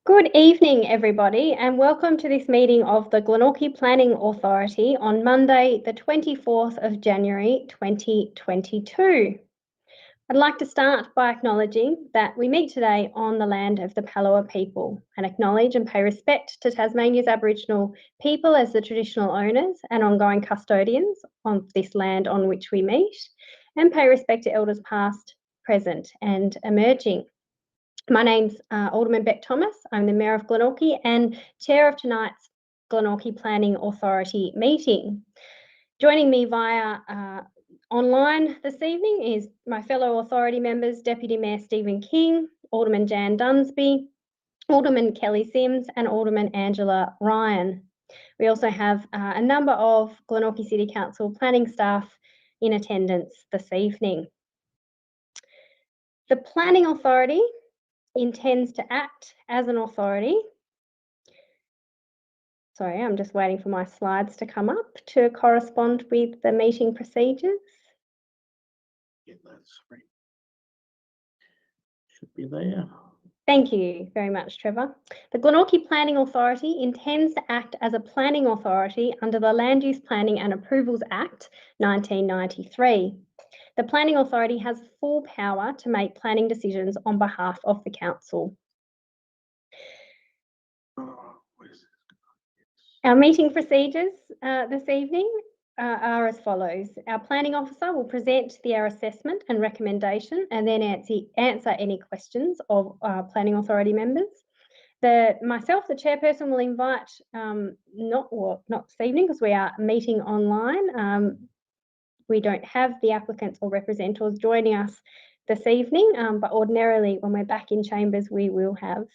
Good evening, everybody, and welcome to this meeting of the Glenorchy Planning Authority on Monday, the 24th of January 2022. I'd like to start by acknowledging that we meet today on the land of the Palawa people and acknowledge and pay respect to Tasmania's Aboriginal people as the traditional owners and ongoing custodians of this land on which we meet, and pay respect to elders past, present and emerging. My name's Alderman Beck Thomas. I'm the Mayor of Glenorchy and Chair of tonight's Glenorchy Planning Authority meeting. Joining me via online this evening is my fellow authority members, Deputy Mayor Stephen King, Alderman Jan Dunsby, Alderman Kelly Sims and Alderman Angela Ryan. We also have a number of Glenorchy City Council planning staff in attendance this evening. The Planning Authority intends to act as an authority. Sorry, I'm just waiting for my slides to come up to correspond with the meeting procedures. Yeah, that's right. Should be there. Thank you very much, Trevor. The Glenorchy Planning Authority intends to act as a planning authority under the Land Use Planning and Approvals Act 1993. The Planning Authority has full power to make planning decisions on behalf of the Council. Our meeting procedures this evening are as follows. Our Planning Officer will present our assessment and recommendation and then answer any questions of Planning Authority members. Myself, the Chairperson, will invite, not this evening because we are meeting online. We don't have the applicants or representatives joining us this evening, but ordinarily when we're back in chambers, we will have.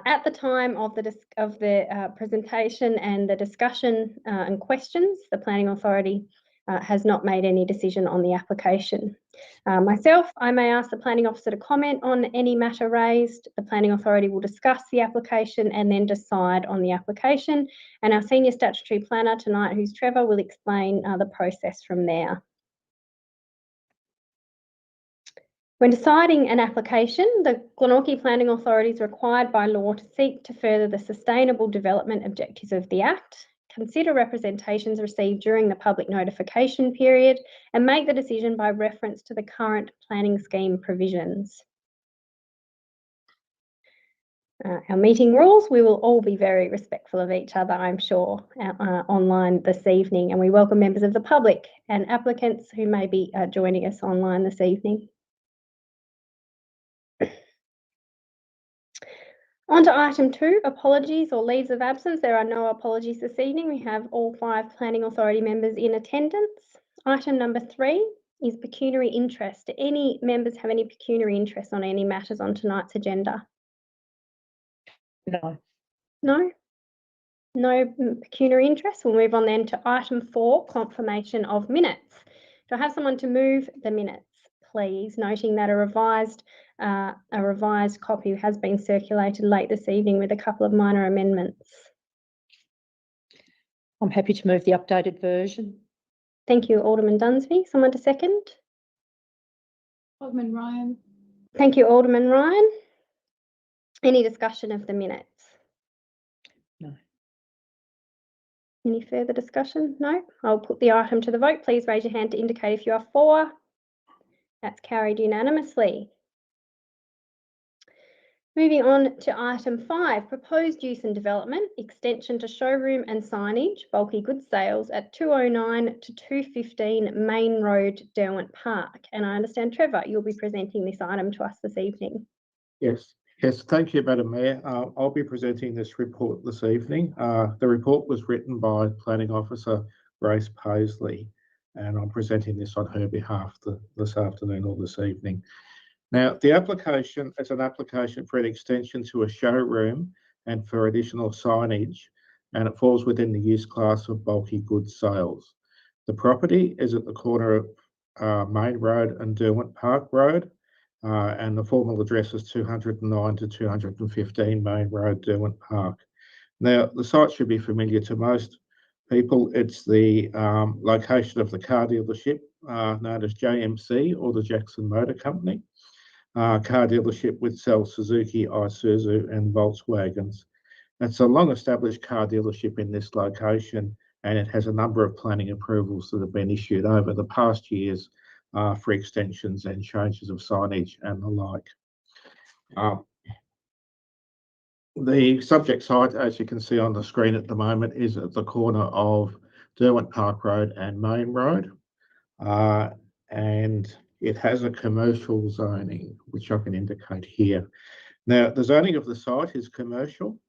At the time of the presentation and the discussion and questions, the Planning Authority has not made any decision on the application. Myself, I may ask the Planning Officer to comment on any matter raised. The Planning Authority will discuss the application and then decide on the application. And our Senior Statutory Planner tonight, who's Trevor, will explain the process from there. When deciding an application, the Glenorchy Planning Authority is required by law to seek to further the sustainable development objectives of the Act, consider representations received during the public notification period, and make the decision by reference to the current planning scheme provisions. Our meeting rules, we will all be very respectful of each other, I'm sure, online this evening, and we welcome members of the public and applicants who may be joining us online this evening. On to item 2, apologies or leaves of absence. There are no apologies this evening. We have all 5 Planning Authority members in attendance. Item number 3 is pecuniary interest. Do any members have any pecuniary interest on any matters on tonight's agenda? No. No? No pecuniary interest. We'll move on then to item 4, confirmation of minutes. Do I have someone to move the minutes, please? Noting that a revised copy has been circulated late this evening with a couple of minor amendments. I'm happy to move the updated version. Thank you, Alderman Dunsby. Someone to second? Alderman Ryan. Thank you, Alderman Ryan. Any discussion of the minutes? No. Any further discussion? No? I'll put the item to the vote. Please raise your hand to indicate if you are for. That's carried unanimously. Moving on to item 5, proposed use and development, extension to showroom and signage, bulky goods sales at 209 to 215 Main Road, Derwent Park. And I understand, Trevor, you'll be presenting this item to us this evening. Yes, thank you, Madam Mayor. I'll be presenting this report this evening. The report was written by Planning Officer Grace Paisley, and I'm presenting this on her behalf this afternoon or this evening. Now, the application is an application for an extension to a showroom and for additional signage, and it falls within the use class of bulky goods sales. The property is at the corner of Main Road and Derwent Park Road, and the formal address is 209 to 215 Main Road, Derwent Park. Now, the site should be familiar to most people. It's the location of the car dealership known as JMC or the Jackson Motor Company. car dealership which sells Suzuki, Isuzu and Volkswagens. It's a long-established car dealership in this location, and it has a number of planning approvals that have been issued over the past years for extensions and changes of signage and the like. The subject site, as you can see on the screen at the moment, is at the corner of Derwent Park Road and Main Road. And it has a commercial zoning, which I can indicate here. Now, the zoning of the site is commercial,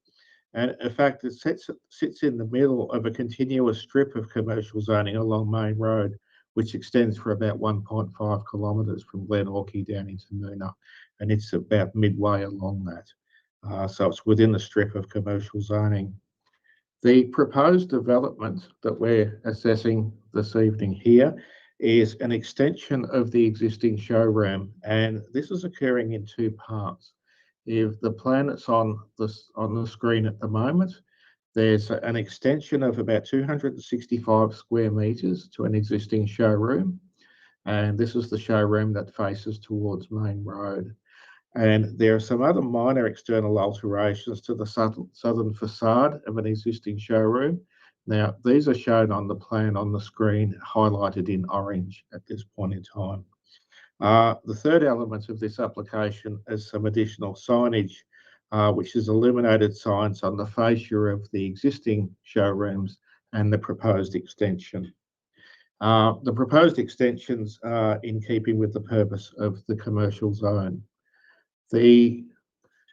and in fact, it sits in the middle of a continuous strip of commercial zoning along Main Road, which extends for about 1.5 kilometres from Glenorchy down into Moona, and it's about midway along that. So it's within the strip of commercial zoning. The proposed development that we're assessing this evening here is an extension of the existing showroom, and this is occurring in two parts. If the plan that's on the screen at the moment, there's an extension of about 265 square metres to an existing showroom, and this is the showroom that faces towards Main Road. And there are some other minor external alterations to the southern facade of an existing showroom. Now, these are shown on the plan on the screen, highlighted in orange at this point in time. The third element of this application is some additional signage, which is illuminated signs on the fascia of the existing showrooms and the proposed extension. The proposed extensions are in keeping with the purpose of the commercial zone. The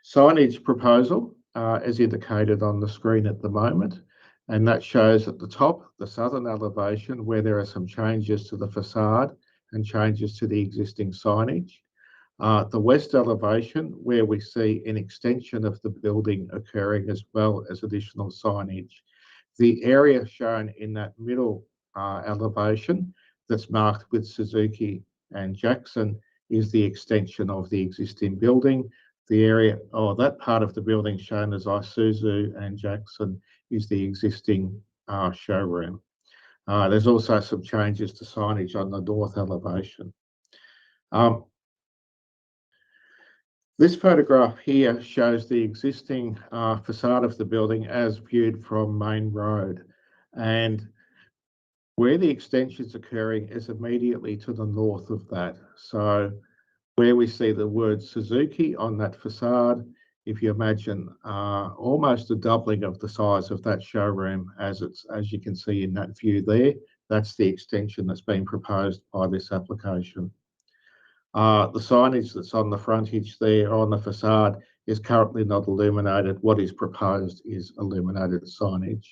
signage proposal is indicated on the screen at the moment, and that shows at the top the southern elevation where there are some changes to the facade and changes to the existing signage. The west elevation where we see an extension of the building occurring as well as additional signage. The area shown in that middle elevation that's marked with Suzuki and Jackson is the extension of the existing building. The area, or that part of the building shown as Isuzu and Jackson, is the existing showroom. There's also some changes to signage on the north elevation. This photograph here shows the existing facade of the building as viewed from Main Road, and where the extension's occurring is immediately to the north of that. So where we see the word Suzuki on that facade, if you imagine almost a doubling of the size of that showroom as you can see in that view there, that's the extension that's been proposed by this application. The signage that's on the frontage there on the facade is currently not illuminated. What is proposed is illuminated signage.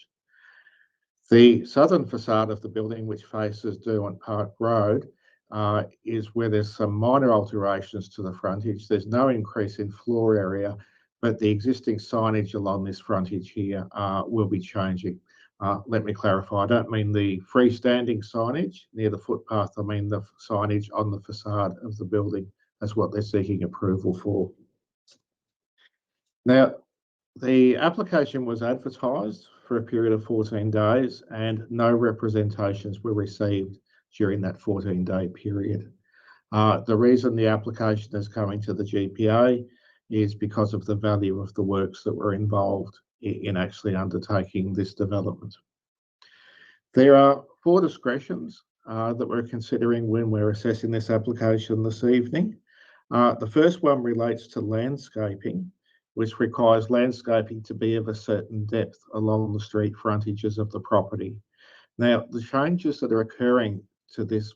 The southern facade of the building, which faces Derwent Park Road, is where there's some minor alterations to the frontage. There's no increase in floor area, but the existing signage along this frontage here will be changing. Let me clarify, I don't mean the freestanding signage near the footpath, I mean the signage on the facade of the building. That's what they're seeking approval for. Now, the application was advertised for a period of 14 days and no representations were received during that 14-day period. The reason the application is coming to the GPA is because of the value of the works that were involved in actually undertaking this development. There are 4 discretions that we're considering when we're assessing this application this evening. The first one relates to landscaping, which requires landscaping to be of a certain depth along the street frontages of the property. Now, the changes that are occurring to this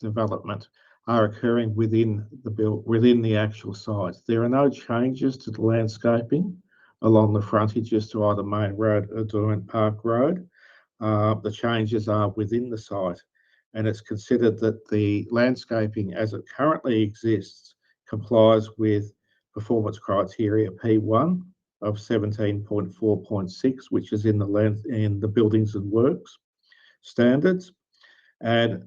development are occurring within the actual site. There are no changes to the landscaping along the frontages to either Main Road or Derwent Park Road. The changes are within the site, and it's considered that the landscaping as it currently exists complies with performance criteria P1 of 17.4.6, which is in the buildings and works standards, and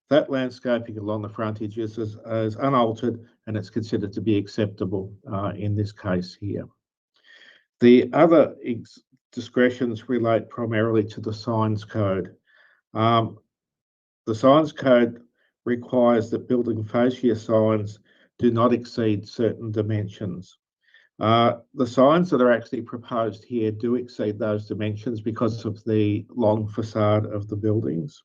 that landscaping along the frontage is unaltered, and it's considered to be acceptable in this case here. The other discretions relate primarily to the signs code. The signs code requires that building fascia signs do not exceed certain dimensions. The signs that are actually proposed here do exceed those dimensions because of the long facade of the buildings.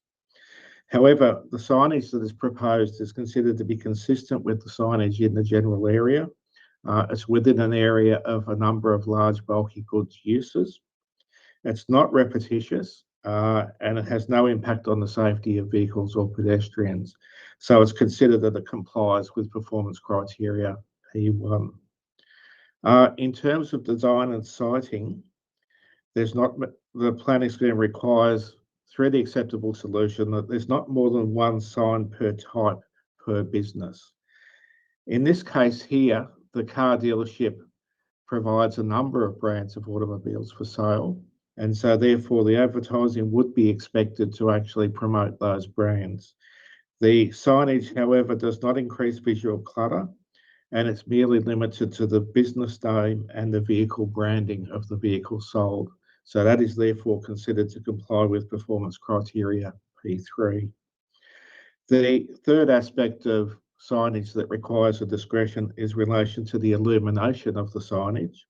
However, the signage that is proposed is considered to be consistent with the signage in the general area. It's within an area of a number of large bulky goods uses. It's not repetitious, and it has no impact on the safety of vehicles or pedestrians. So it's considered that it complies with performance criteria P1. In terms of design and siting, the planning scheme requires, through the acceptable solution, that there's not more than one sign per type per business. In this case here, the car dealership provides a number of brands of automobiles for sale, and so therefore the advertising would be expected to actually promote those brands. The signage, however, does not increase visual clutter, and it's merely limited to the business name and the vehicle branding of the vehicle sold. So that is therefore considered to comply with performance criteria P3. The third aspect of signage that requires a discretion is relation to the illumination of the signage.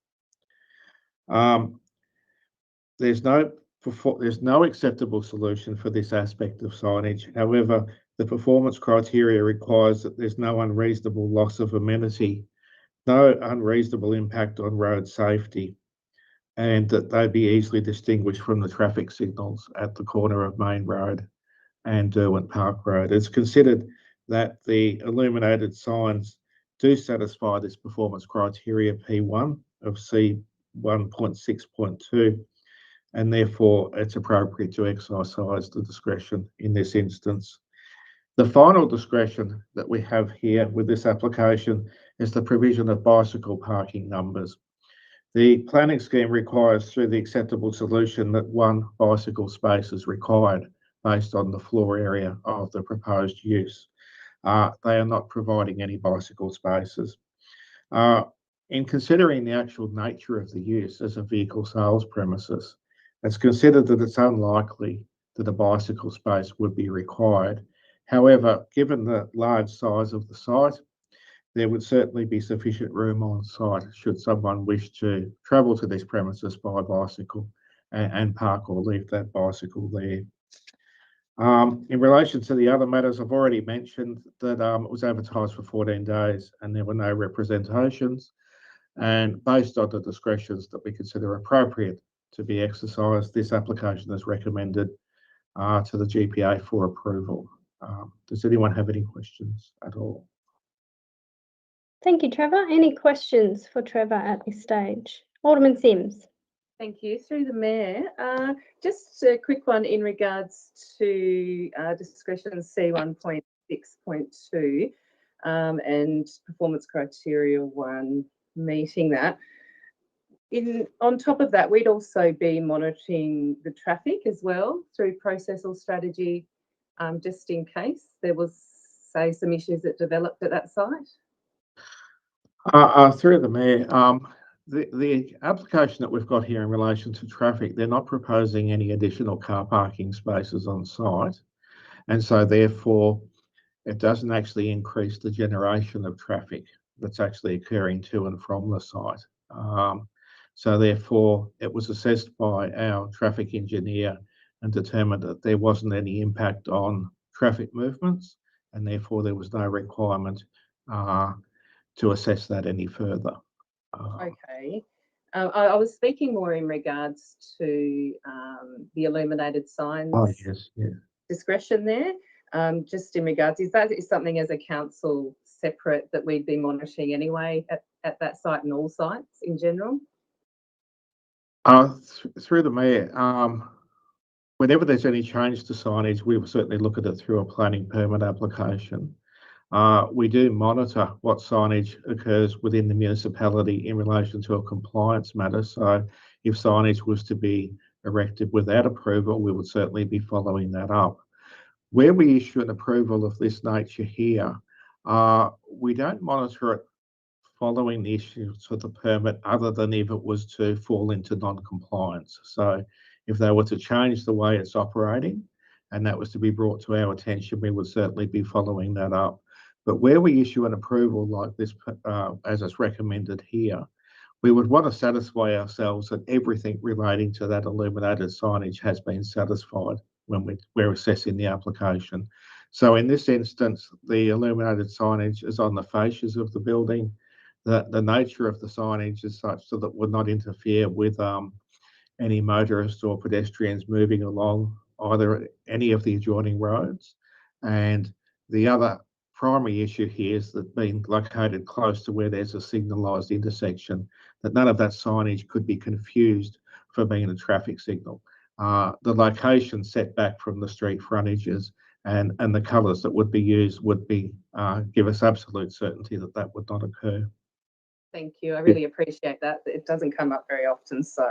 There's no acceptable solution for this aspect of signage. However, the performance criteria requires that there's no unreasonable loss of amenity, no unreasonable impact on road safety, and that they be easily distinguished from the traffic signals at the corner of Main Road and Derwent Park Road. It's considered that the illuminated signs do satisfy this performance criteria P1 of C1.6.2, and therefore it's appropriate to exercise the discretion in this instance. The final discretion that we have here with this application is the provision of bicycle parking numbers. The planning scheme requires, through the acceptable solution, that one bicycle space is required based on the floor area of the proposed use. They are not providing any bicycle spaces. In considering the actual nature of the use as a vehicle sales premises, it's considered that it's unlikely that a bicycle space would be required. However, given the large size of the site, there would certainly be sufficient room on site should someone wish to travel to this premises by bicycle and park or leave that bicycle there. In relation to the other matters, I've already mentioned that it was advertised for 14 days and there were no representations. And based on the discretions that we consider appropriate to be exercised, this application is recommended to the GPA for approval. Does anyone have any questions at all? Thank you, Trevor. Any questions for Trevor at this stage? Alderman Sims. Thank you. Through the Mayor, just a quick one in regards to discretion C1.6.2 and performance criteria 1 meeting that. On top of that, we'd also be monitoring the traffic as well through process or strategy, just in case there was, say, some issues that developed at that site. Through the Mayor, the application that we've got here in relation to traffic, they're not proposing any additional car parking spaces on site, and so therefore it doesn't actually increase the generation of traffic that's actually occurring to and from the site. So therefore it was assessed by our traffic engineer and determined that there wasn't any impact on traffic movements, and therefore there was no requirement to assess that any further. Okay. I was speaking more in regards to the illuminated signs. Oh, yes, yeah. Discretion there. Just in regards, is that something as a council separate that we'd be monitoring anyway at that site and all sites in general? Through the Mayor, whenever there's any change to signage, we will certainly look at it through a planning permit application. We do monitor what signage occurs within the municipality in relation to a compliance matter. So if signage was to be erected without approval, we would certainly be following that up. Where we issue an approval of this nature here, we don't monitor it following the issuance of the permit other than if it was to fall into non-compliance. So if they were to change the way it's operating and that was to be brought to our attention, we would certainly be following that up. But where we issue an approval like this, as it's recommended here, we would want to satisfy ourselves that everything relating to that illuminated signage has been satisfied when we're assessing the application. So in this instance, the illuminated signage is on the fascias of the building. The nature of the signage is such that it would not interfere with any motorists or pedestrians moving along either any of the adjoining roads. And the other primary issue here is that being located close to where there's a signalised intersection, that none of that signage could be confused for being a traffic signal. The location set back from the street frontages and the colours that would be used would be give us absolute certainty that that would not occur. Thank you. I really appreciate that. It doesn't come up very often, so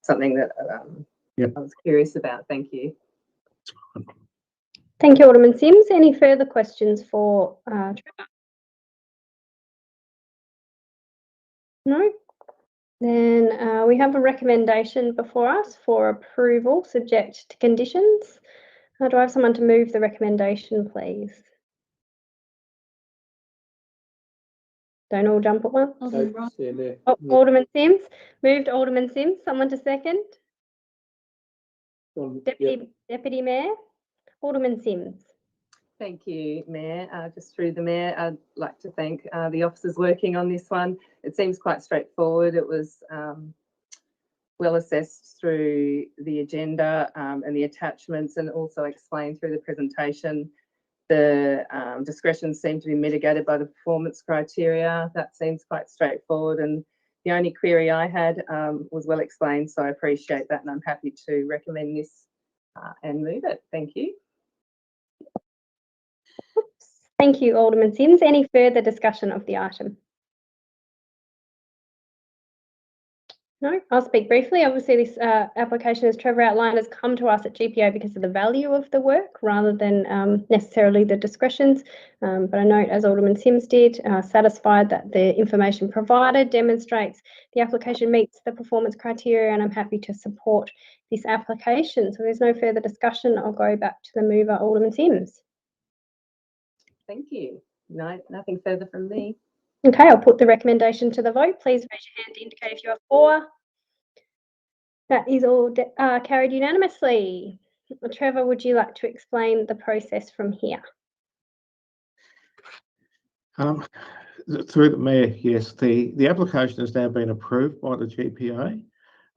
something that I was curious about. Thank you. Thank you, Alderman Sims. Any further questions for Trevor? No? Then we have a recommendation before us for approval subject to conditions. Do I have someone to move the recommendation, please? Don't all jump at once. Oh, Alderman Sims. Moved Alderman Sims. Someone to second? Deputy Mayor? Alderman Sims. Thank you, Mayor. Just through the Mayor, I'd like to thank the officers working on this one. It seems quite straightforward. It was well assessed through the agenda and the attachments, and also explained through the presentation. The discretion seemed to be mitigated by the performance criteria. That seems quite straightforward, and the only query I had was well explained, so I appreciate that, and I'm happy to recommend this and move it. Thank you. Thank you, Alderman Sims. Any further discussion of the item? No, I'll speak briefly. Obviously, this application, as Trevor outlined, has come to us at GPO because of the value of the work rather than necessarily the discretions. But I note, as Alderman Sims did, satisfied that the information provided demonstrates the application meets the performance criteria, and I'm happy to support this application. So there's no further discussion. I'll go back to the mover, Alderman Sims. Thank you. No, nothing further from me. Okay, I'll put the recommendation to the vote. Please raise your hand to indicate if you are for. That is all carried unanimously. Trevor, would you like to explain the process from here? Through the Mayor, yes, the application has now been approved by the GPA,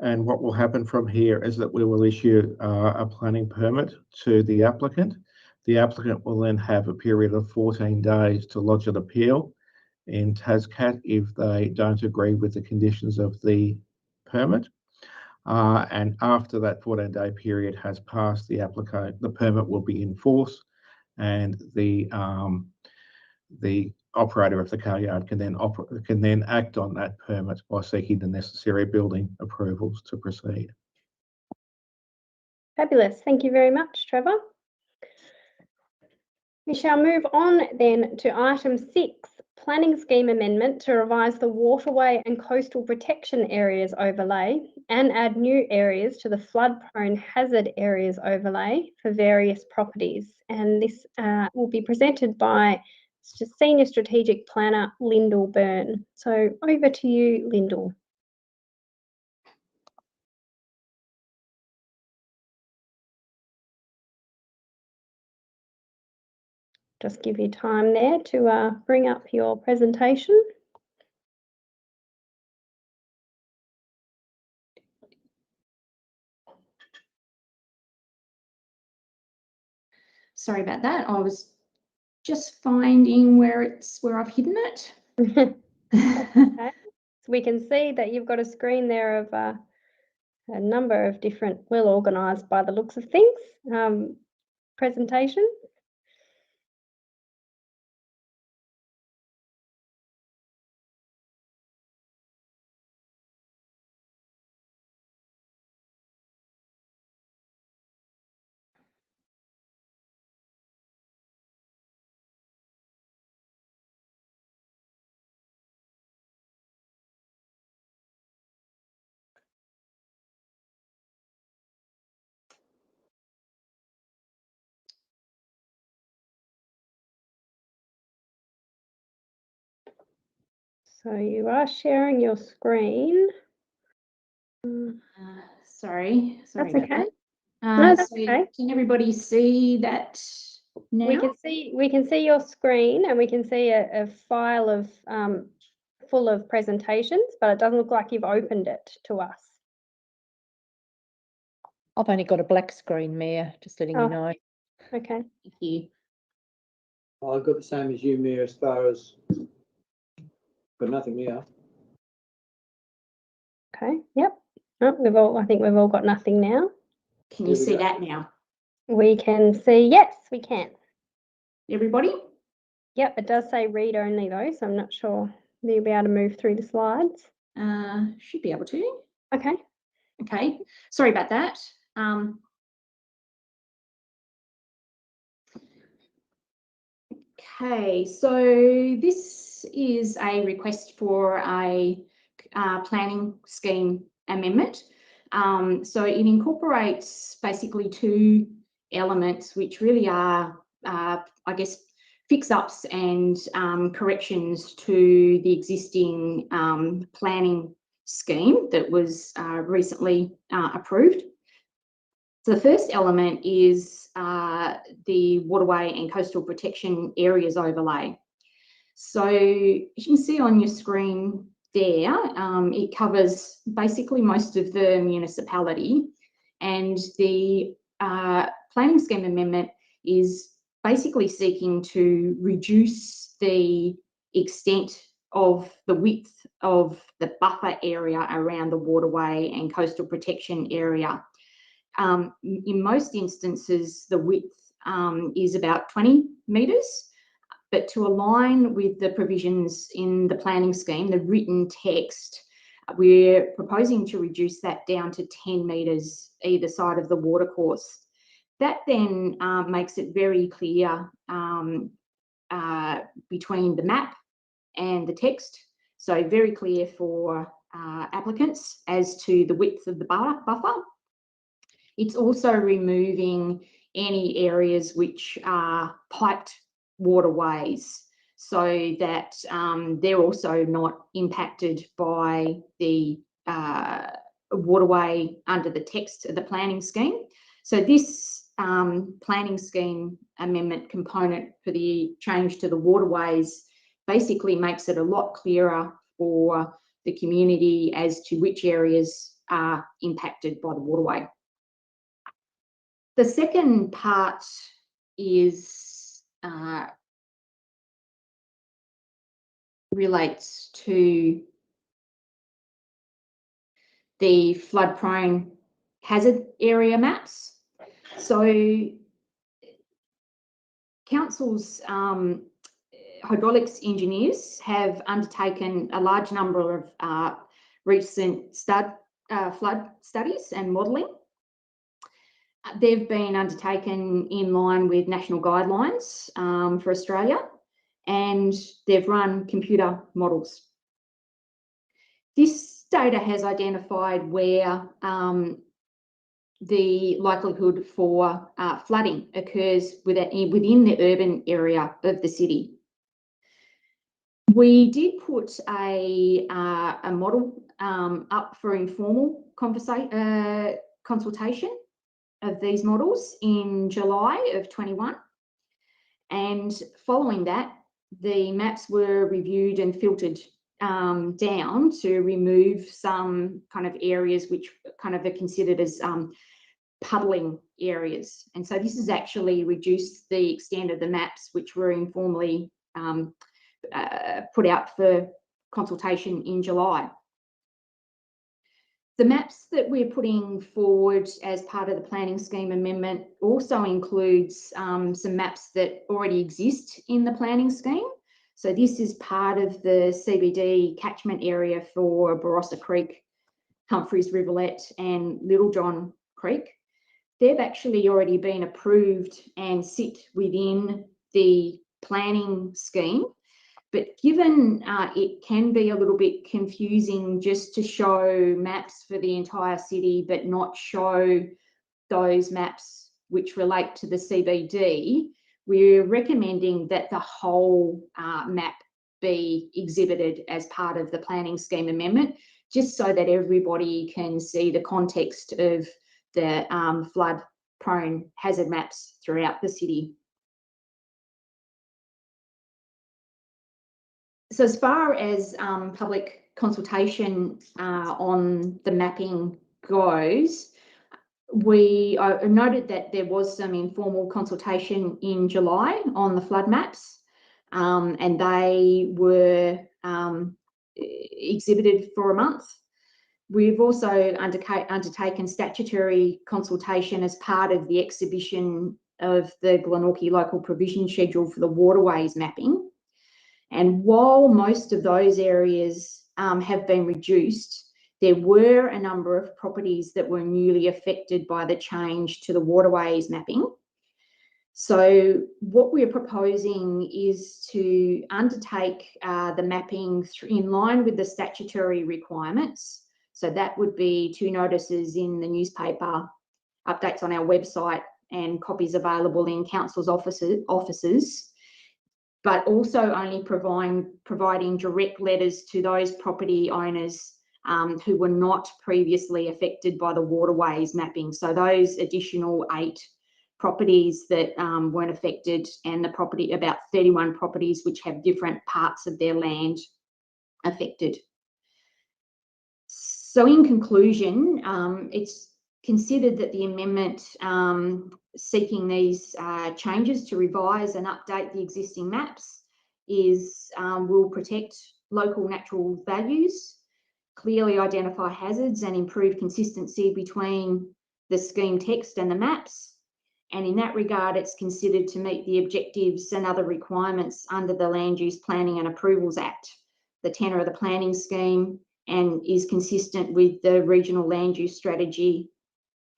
and what will happen from here is that we will issue a planning permit to the applicant. The applicant will then have a period of 14 days to lodge an appeal in TASCAT if they don't agree with the conditions of the permit. And after that 14-day period has passed, the permit will be in force, and the operator of the car yard can then act on that permit by seeking the necessary building approvals to proceed. Fabulous. Thank you very much, Trevor. We shall move on then to item 6, planning scheme amendment to revise the waterway and coastal protection areas overlay and add new areas to the flood-prone hazard areas overlay for various properties. And this will be presented by Senior Strategic Planner Lyndall Byrne. So over to you, Lyndall. Just give you time there to bring up your presentation. Sorry about that. I was just finding where I've hidden it. Okay. So we can see that you've got a screen there of a number of different, well organised by the looks of things, presentations. So you are sharing your screen. Sorry That's about okay. that. No, that's So okay. can everybody see that now? We can see your screen, and we can see a file of full of presentations, but it doesn't look like you've opened it to us. I've only got a black screen, Mayor, just letting Oh. you know. Okay. Thank you. I've got the same as you, Mayor, as far as, but nothing here. Okay. Yep. Oh, I think we've all got nothing now. Can you There we see go. that now, We can see, yes, we can. everybody? Yep, it does say read only though, so I'm not sure you'll be able to move through the slides. Should be able to. Okay. Okay, sorry about that. Okay, so this is a request for a planning scheme amendment. So it incorporates basically two elements, which really are, I guess, fix-ups and corrections to the existing planning scheme that was recently approved. So the first element is the waterway and coastal protection areas overlay. So as you can see on your screen there, it covers basically most of the municipality, and the planning scheme amendment is basically seeking to reduce the extent of the width of the buffer area around the waterway and coastal protection area. In most instances, the width is about 20 metres, but to align with the provisions in the planning scheme, the written text, we're proposing to reduce that down to 10 metres either side of the watercourse. That then makes it very clear between the map and the text, so very clear for applicants as to the width of the buffer. It's also removing any areas which are piped waterways, so that they're also not impacted by the waterway under the text of the planning scheme. So this planning scheme amendment component for the change to the waterways basically makes it a lot clearer for the community as to which areas are impacted by the waterway. The second part is relates to the flood-prone hazard area maps. So council's hydraulics engineers have undertaken a large number of recent flood studies and modelling. They've been undertaken in line with national guidelines for Australia, and they've run computer models. This data has identified where the likelihood for flooding occurs within the urban area of the city. We did put a model up for informal consultation of these models in July of 21, and following that, the maps were reviewed and filtered down to remove some kind of areas which kind of are considered as puddling areas. And so this has actually reduced the extent of the maps which were informally put out for consultation in July. The maps that we're putting forward as part of the planning scheme amendment also includes some maps that already exist in the planning scheme. So this is part of the CBD catchment area for Barossa Creek, Humphreys Rivulet and Little John Creek. They've actually already been approved and sit within the planning scheme. But given it can be a little bit confusing just to show maps for the entire city, but not show those maps which relate to the CBD, we're recommending that the whole map be exhibited as part of the planning scheme amendment, just so that everybody can see the context of the flood-prone hazard maps throughout the city. So as far as public consultation on the mapping goes, we noted that there was some informal consultation in July on the flood maps, and they were exhibited for a month. We've also undertaken statutory consultation as part of the exhibition of the Glenorchy Local Provision Schedule for the waterways mapping. And while most of those areas have been reduced, there were a number of properties that were newly affected by the change to the waterways mapping. So what we're proposing is to undertake the mapping in line with the statutory requirements. So that would be 2 notices in the newspaper, updates on our website, and copies available in council's offices, but also only providing direct letters to those property owners who were not previously affected by the waterways mapping. So those additional 8 properties that weren't affected, and the property, about 31 properties which have different parts of their land affected. So in conclusion, it's considered that the amendment seeking these changes to revise and update the existing maps will protect local natural values, clearly identify hazards, and improve consistency between the scheme text and the maps. And in that regard, it's considered to meet the objectives and other requirements under the Land Use Planning and Approvals Act, the tenor of the planning scheme, and is consistent with the regional land use strategy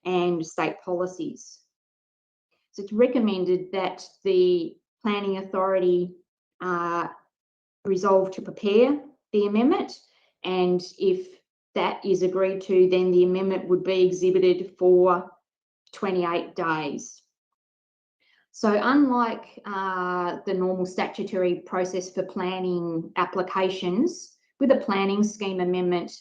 and state policies. So it's recommended that the Planning Authority resolve to prepare the amendment, and if that is agreed to, then the amendment would be exhibited for 28 days. So unlike the normal statutory process for planning applications, with a planning scheme amendment,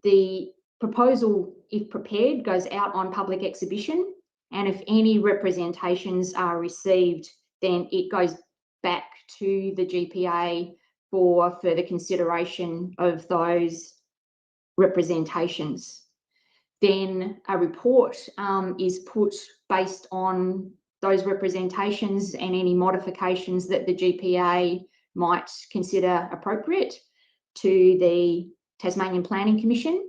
the proposal, if prepared, goes out on public exhibition, and if any representations are received, then it goes back to the GPA for further consideration of those representations. Then a report is put based on those representations and any modifications that the GPA might consider appropriate to the Tasmanian Planning Commission,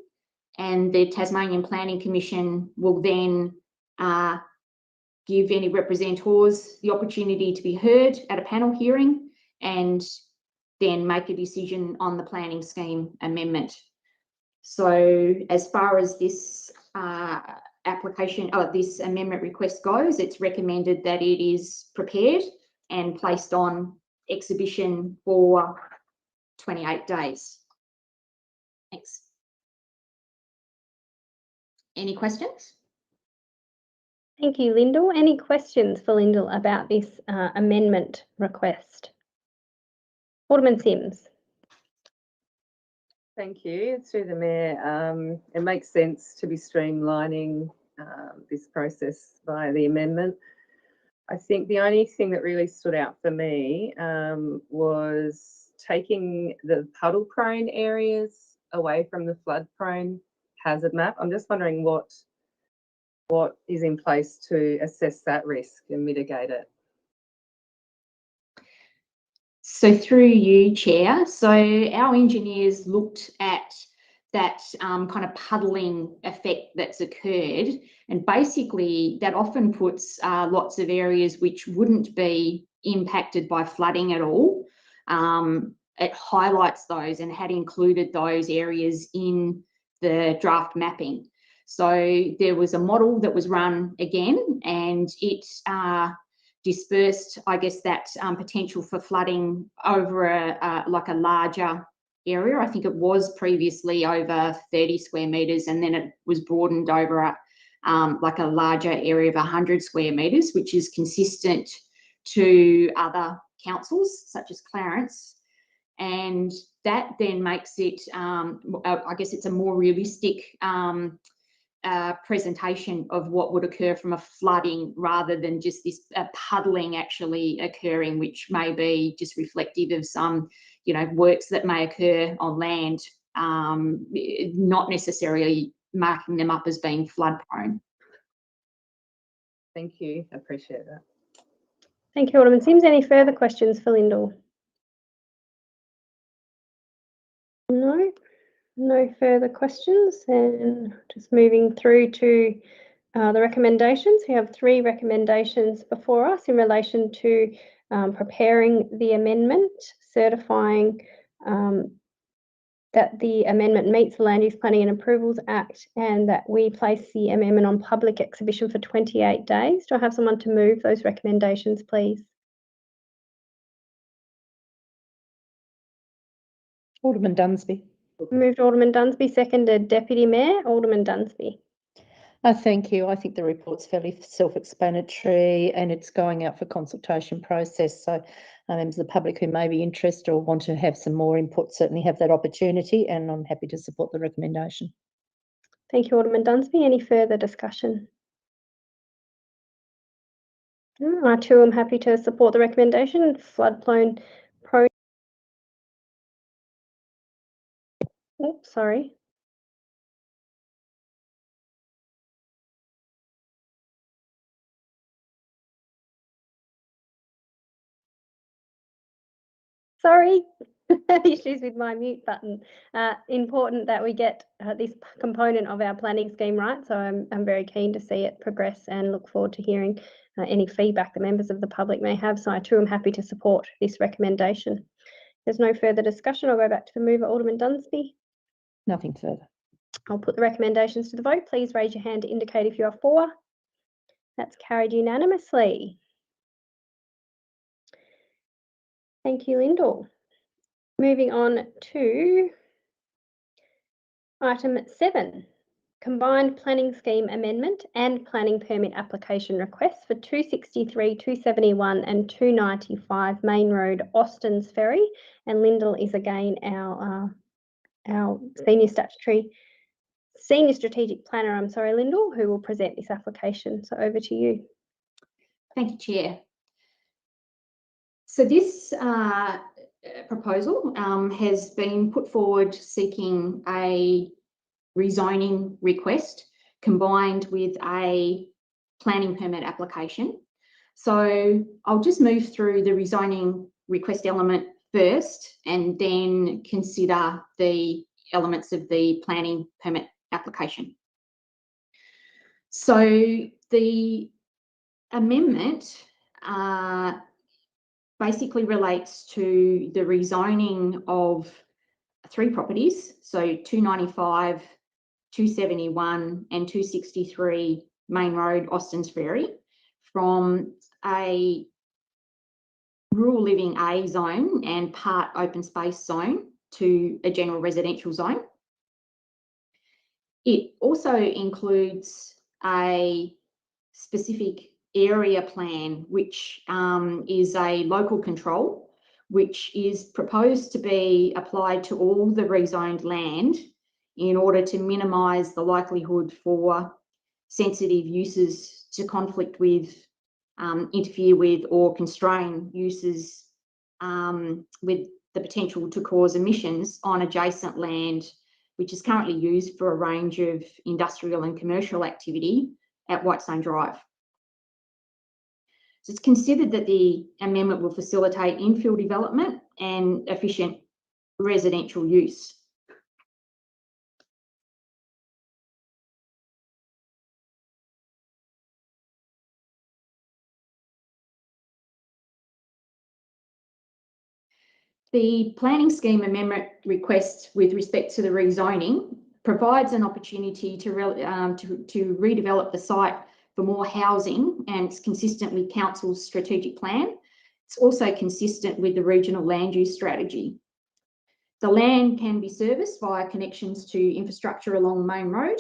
and the Tasmanian Planning Commission will then give any representors the opportunity to be heard at a panel hearing, and then make a decision on the planning scheme amendment. So as far as this this amendment request goes, it's recommended that it is prepared and placed on exhibition for 28 days. Thanks. Any questions? Thank you, Lyndall. Any questions for Lyndall about this amendment request? Alderman Sims. Thank you. Through the Mayor, it makes sense to be streamlining this process via the amendment. I think the only thing that really stood out for me was taking the puddle-prone areas away from the flood-prone hazard map. I'm just wondering what is in place to assess that risk and mitigate it. So through you, Chair, so our engineers looked at that kind of puddling effect that's occurred, and basically that often puts lots of areas which wouldn't be impacted by flooding at all. It highlights those and had included those areas in the draft mapping. So there was a model that was run again, and it dispersed, I guess, that potential for flooding over a larger area. I think it was previously over 30 square metres, and then it was broadened over a larger area of 100 square metres, which is consistent to other councils, such as Clarence, and that then makes it, I guess it's a more realistic presentation of what would occur from a flooding, rather than just this puddling actually occurring, which may be just reflective of some, works that may occur on land, not necessarily marking them up as being flood prone. Thank you. I appreciate that. Thank you, Alderman Sims. Any further questions for Lyndall? No, no further questions. And just moving through to the recommendations. We have 3 recommendations before us in relation to preparing the amendment, certifying that the amendment meets the Land Use Planning and Approvals Act, and that we place the amendment on public exhibition for 28 days. Do I have someone to move those recommendations, please? Alderman Dunsby. Moved Alderman Dunsby, seconded Deputy Mayor Alderman Dunsby. Thank you. I think the report's fairly self-explanatory and it's going out for consultation process. So members of the public who may be interested or want to have some more input certainly have that opportunity, and I'm happy to support the recommendation. Thank you, Alderman Dunsby. Any further discussion? I too am happy to support the recommendation. Floodplain pro. Oh, sorry. Sorry, issues with my mute button. Important that we get this component of our planning scheme right. So I'm very keen to see it progress and look forward to hearing any feedback that members of the public may have. So I too am happy to support this recommendation. There's no further discussion. I'll go back to the mover, Alderman Dunsby. Nothing further. I'll put the recommendations to the vote. Please raise your hand to indicate if you are for. That's carried unanimously. Thank you, Lyndall. Moving on to item 7, combined planning scheme amendment and planning permit application requests for 263, 271 and 295 Main Road, Austin's Ferry. And Lyndall is again our senior strategic planner, Lyndall, who will present this application. So over to you. Thank you, Chair. So this proposal has been put forward seeking a rezoning request combined with a planning permit application. So I'll just move through the rezoning request element first and then consider the elements of the planning permit application. So the amendment basically relates to the rezoning of 3 properties, so 295, 271 and 263 Main Road, Austin's Ferry, from a rural living A zone and part open space zone to a general residential zone. It also includes a specific area plan, which is a local control, which is proposed to be applied to all the rezoned land in order to minimise the likelihood for sensitive uses to conflict with, interfere with or constrain uses with the potential to cause emissions on adjacent land, which is currently used for a range of industrial and commercial activity at Whitestone Drive. So it's considered that the amendment will facilitate infill development and efficient residential use. The planning scheme amendment request with respect to the rezoning provides an opportunity to redevelop the site for more housing, and it's consistent with Council's strategic plan. It's also consistent with the regional land use strategy. The land can be serviced via connections to infrastructure along Main Road.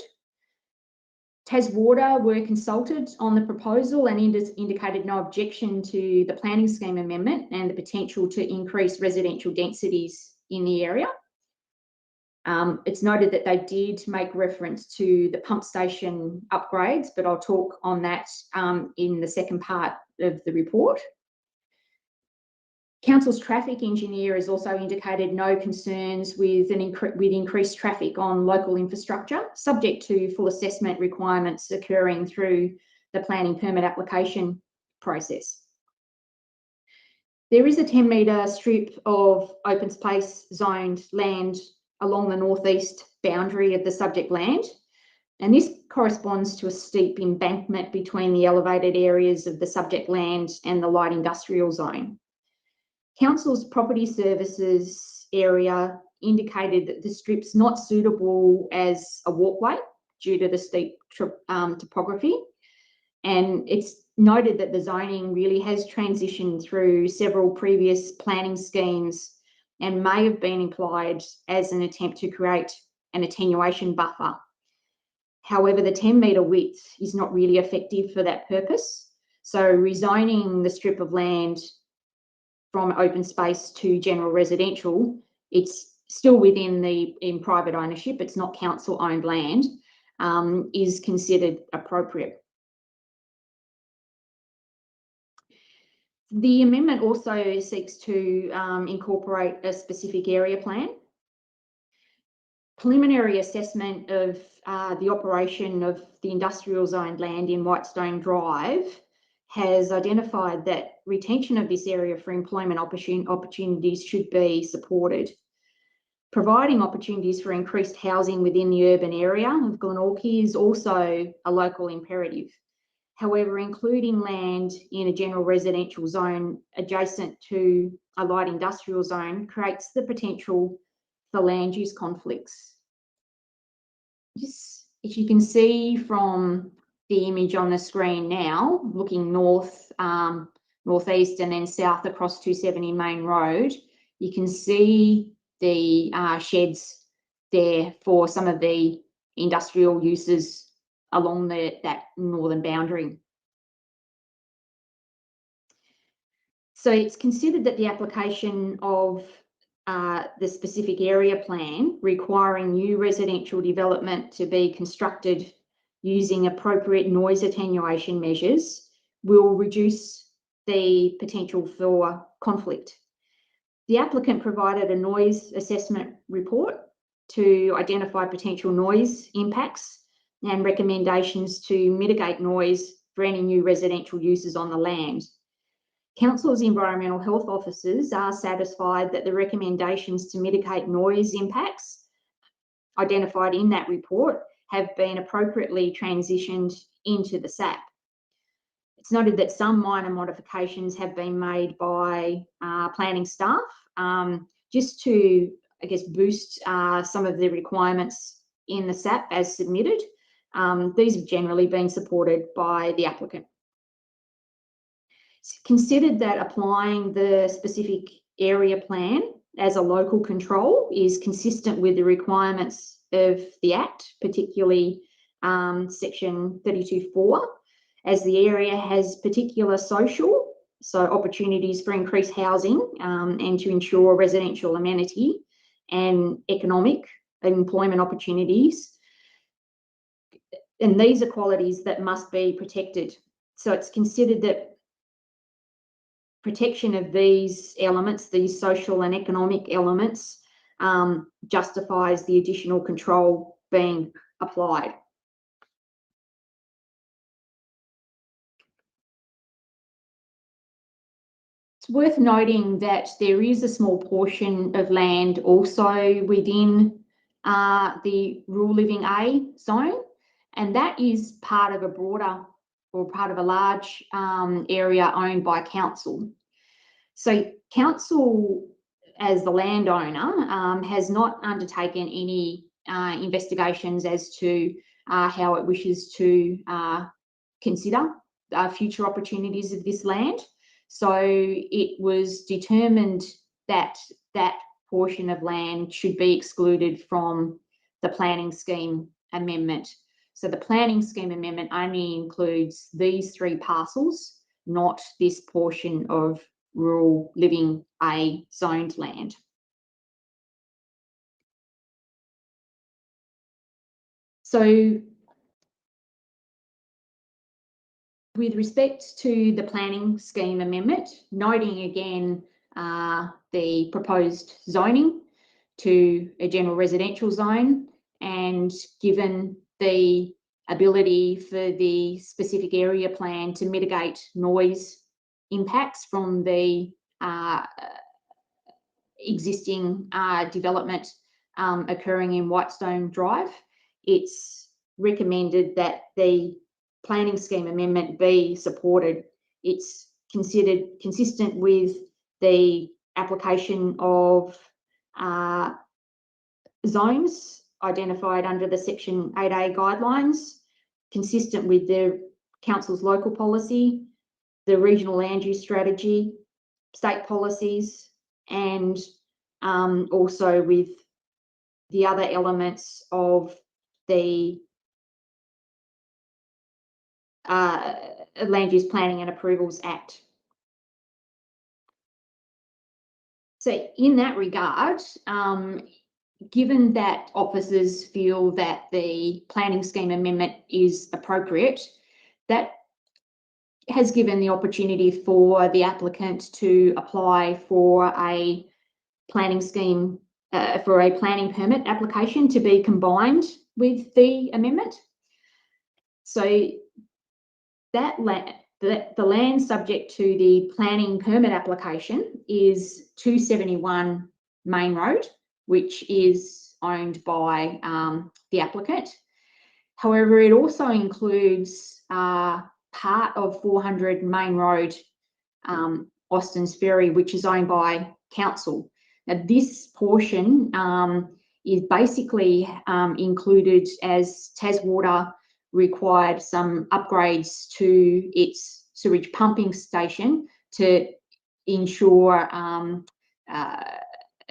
Taswater were consulted on the proposal and indicated no objection to the planning scheme amendment and the potential to increase residential densities in the area. It's noted that they did make reference to the pump station upgrades, but I'll talk on that in the second part of the report. Council's traffic engineer has also indicated no concerns with increased traffic on local infrastructure, subject to full assessment requirements occurring through the planning permit application process. There is a 10-metre strip of open space zoned land along the northeast boundary of the subject land, and this corresponds to a steep embankment between the elevated areas of the subject land and the light industrial zone. Council's property services area indicated that the strip's not suitable as a walkway due to the steep topography, and it's noted that the zoning really has transitioned through several previous planning schemes and may have been applied as an attempt to create an attenuation buffer. However, the 10-metre width is not really effective for that purpose, so rezoning the strip of land from open space to general residential, it's still in private ownership, it's not council-owned land, is considered appropriate. The amendment also seeks to incorporate a specific area plan. Preliminary assessment of the operation of the industrial zoned land in Whitestone Drive has identified that retention of this area for employment opportunities should be supported. Providing opportunities for increased housing within the urban area of Glenorchy is also a local imperative. However, including land in a general residential zone adjacent to a light industrial zone creates the potential for land use conflicts. Just, if you can see from the image on the screen now, looking north, northeast and then south across 270 Main Road, you can see the sheds there for some of the industrial uses along that northern boundary. So it's considered that the application of the specific area plan requiring new residential development to be constructed using appropriate noise attenuation measures will reduce the potential for conflict. The applicant provided a noise assessment report to identify potential noise impacts and recommendations to mitigate noise for any new residential uses on the land. Council's environmental health officers are satisfied that the recommendations to mitigate noise impacts identified in that report have been appropriately transitioned into the SAP. It's noted that some minor modifications have been made by planning staff just to, I guess, boost some of the requirements in the SAP as submitted. These have generally been supported by the applicant. It's considered that applying the specific area plan as a local control is consistent with the requirements of the Act, particularly section 32(4), as the area has particular social, so opportunities for increased housing and to ensure residential amenity and economic employment opportunities. And these are qualities that must be protected. So it's considered that protection of these elements, these social and economic elements, justifies the additional control being applied. It's worth noting that there is a small portion of land also within the rural living A zone, and that is part of a broader or part of a large area owned by council. So council, as the landowner, has not undertaken any investigations as to how it wishes to consider future opportunities of this land. So it was determined that that portion of land should be excluded from the planning scheme amendment. So the planning scheme amendment only includes these 3 parcels, not this portion of rural living A zoned land. So with respect to the planning scheme amendment, noting again the proposed zoning to a general residential zone, and given the ability for the specific area plan to mitigate noise impacts from the existing development occurring in Whitestone Drive, it's recommended that the planning scheme amendment be supported. It's considered consistent with the application of zones identified under the Section 8A guidelines, consistent with the council's local policy, the regional land use strategy, state policies, and also with the other elements of the Land Use Planning and Approvals Act. So in that regard, given that officers feel that the planning scheme amendment is appropriate, that has given the opportunity for the applicant to apply for a planning scheme, for a planning permit application to be combined with the amendment. So that land, the land subject to the planning permit application is 271 Main Road, which is owned by the applicant. However, it also includes part of 400 Main Road, Austin's Ferry, which is owned by council. Now, this portion is basically included as Taswater required some upgrades to its sewage pumping station to ensure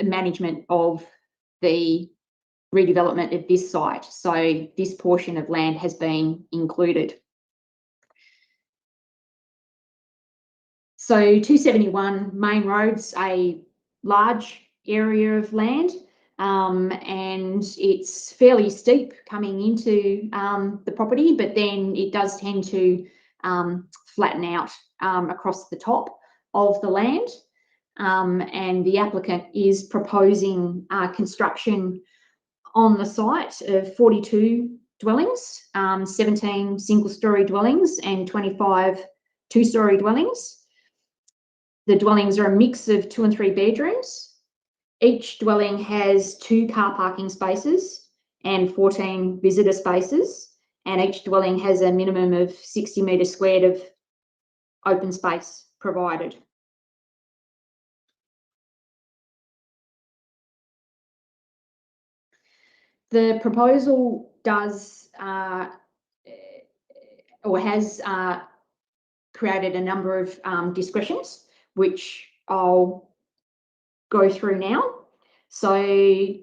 management of the redevelopment of this site. So this portion of land has been included. So 271 Main Road's a large area of land, and it's fairly steep coming into the property, but then it does tend to flatten out across the top of the land. And the applicant is proposing construction on the site of 42 dwellings, 17 single-storey dwellings and 25 two-storey dwellings. The dwellings are a mix of 2 and 3 bedrooms. Each dwelling has 2 car parking spaces and 14 visitor spaces, and each dwelling has a minimum of 60 metres squared of open space provided. The proposal does or has created a number of discretions, which I'll go through now. So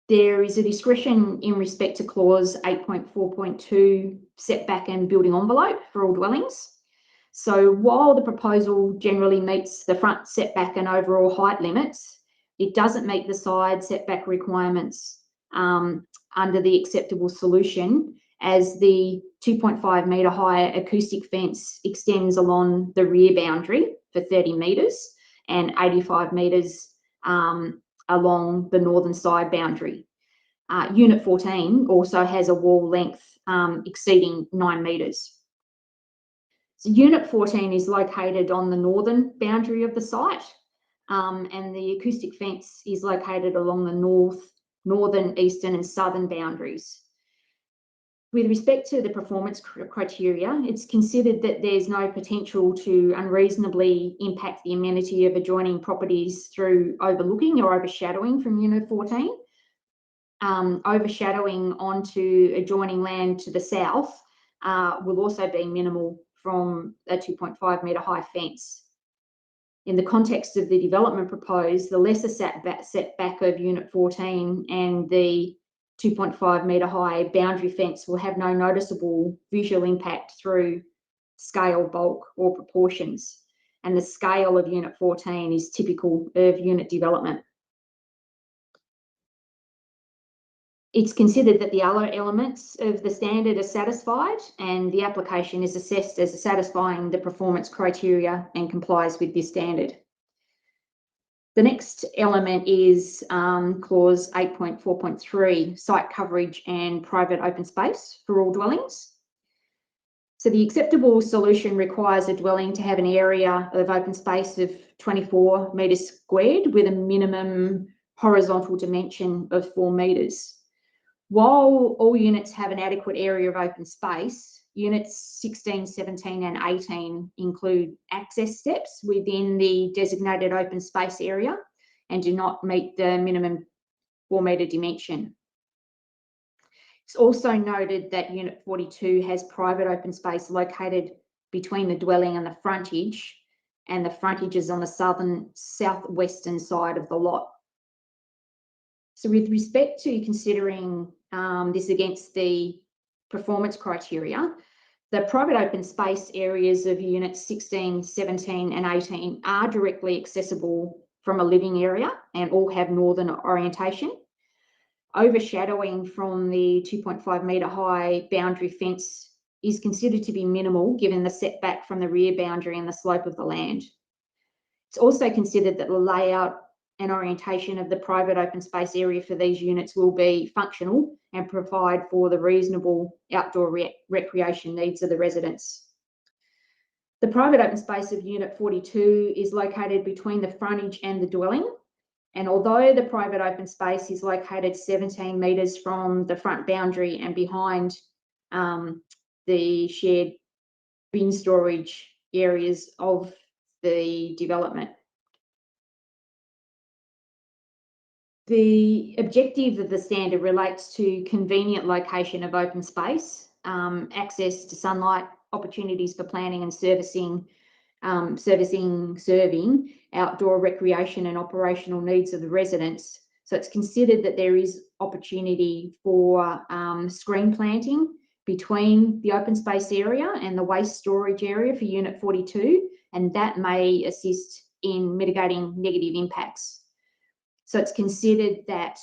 there is a discretion in respect to clause 8.4.2 setback and building envelope for all dwellings. So while the proposal generally meets the front setback and overall height limits, it doesn't meet the side setback requirements under the acceptable solution, as the 2.5 metre high acoustic fence extends along the rear boundary for 30 metres and 85 metres along the northern side boundary. Unit 14 also has a wall length exceeding 9 metres. So Unit 14 is located on the northern boundary of the site, and the acoustic fence is located along the northern, eastern and southern boundaries. With respect to the performance criteria, it's considered that there's no potential to unreasonably impact the amenity of adjoining properties through overlooking or overshadowing from Unit 14. Overshadowing onto adjoining land to the south will also be minimal from a 2.5 metre high fence. In the context of the development proposed, the lesser setback of Unit 14 and the 2.5 metre high boundary fence will have no noticeable visual impact through scale, bulk or proportions. And the scale of Unit 14 is typical of unit development. It's considered that the other elements of the standard are satisfied and the application is assessed as satisfying the performance criteria and complies with this standard. The next element is clause 8.4.3, site coverage and private open space for all dwellings. So the acceptable solution requires a dwelling to have an area of open space of 24 metres squared with a minimum horizontal dimension of 4 metres. While all units have an adequate area of open space, units 16, 17 and 18 include access steps within the designated open space area and do not meet the minimum 4 metre dimension. It's also noted that Unit 42 has private open space located between the dwelling and the frontage is on the southwestern side of the lot. So with respect to considering this against the performance criteria, the private open space areas of units 16, 17 and 18 are directly accessible from a living area and all have northern orientation. Overshadowing from the 2.5 metre high boundary fence is considered to be minimal given the setback from the rear boundary and the slope of the land. It's also considered that the layout and orientation of the private open space area for these units will be functional and provide for the reasonable outdoor recreation needs of the residents. The private open space of Unit 42 is located between the frontage and the dwelling. And although the private open space is located 17 metres from the front boundary and behind the shared bin storage areas of the development, the objective of the standard relates to convenient location of open space, access to sunlight, opportunities for planning and serving outdoor recreation and operational needs of the residents. So it's considered that there is opportunity for screen planting between the open space area and the waste storage area for Unit 42, and that may assist in mitigating negative impacts. So it's considered that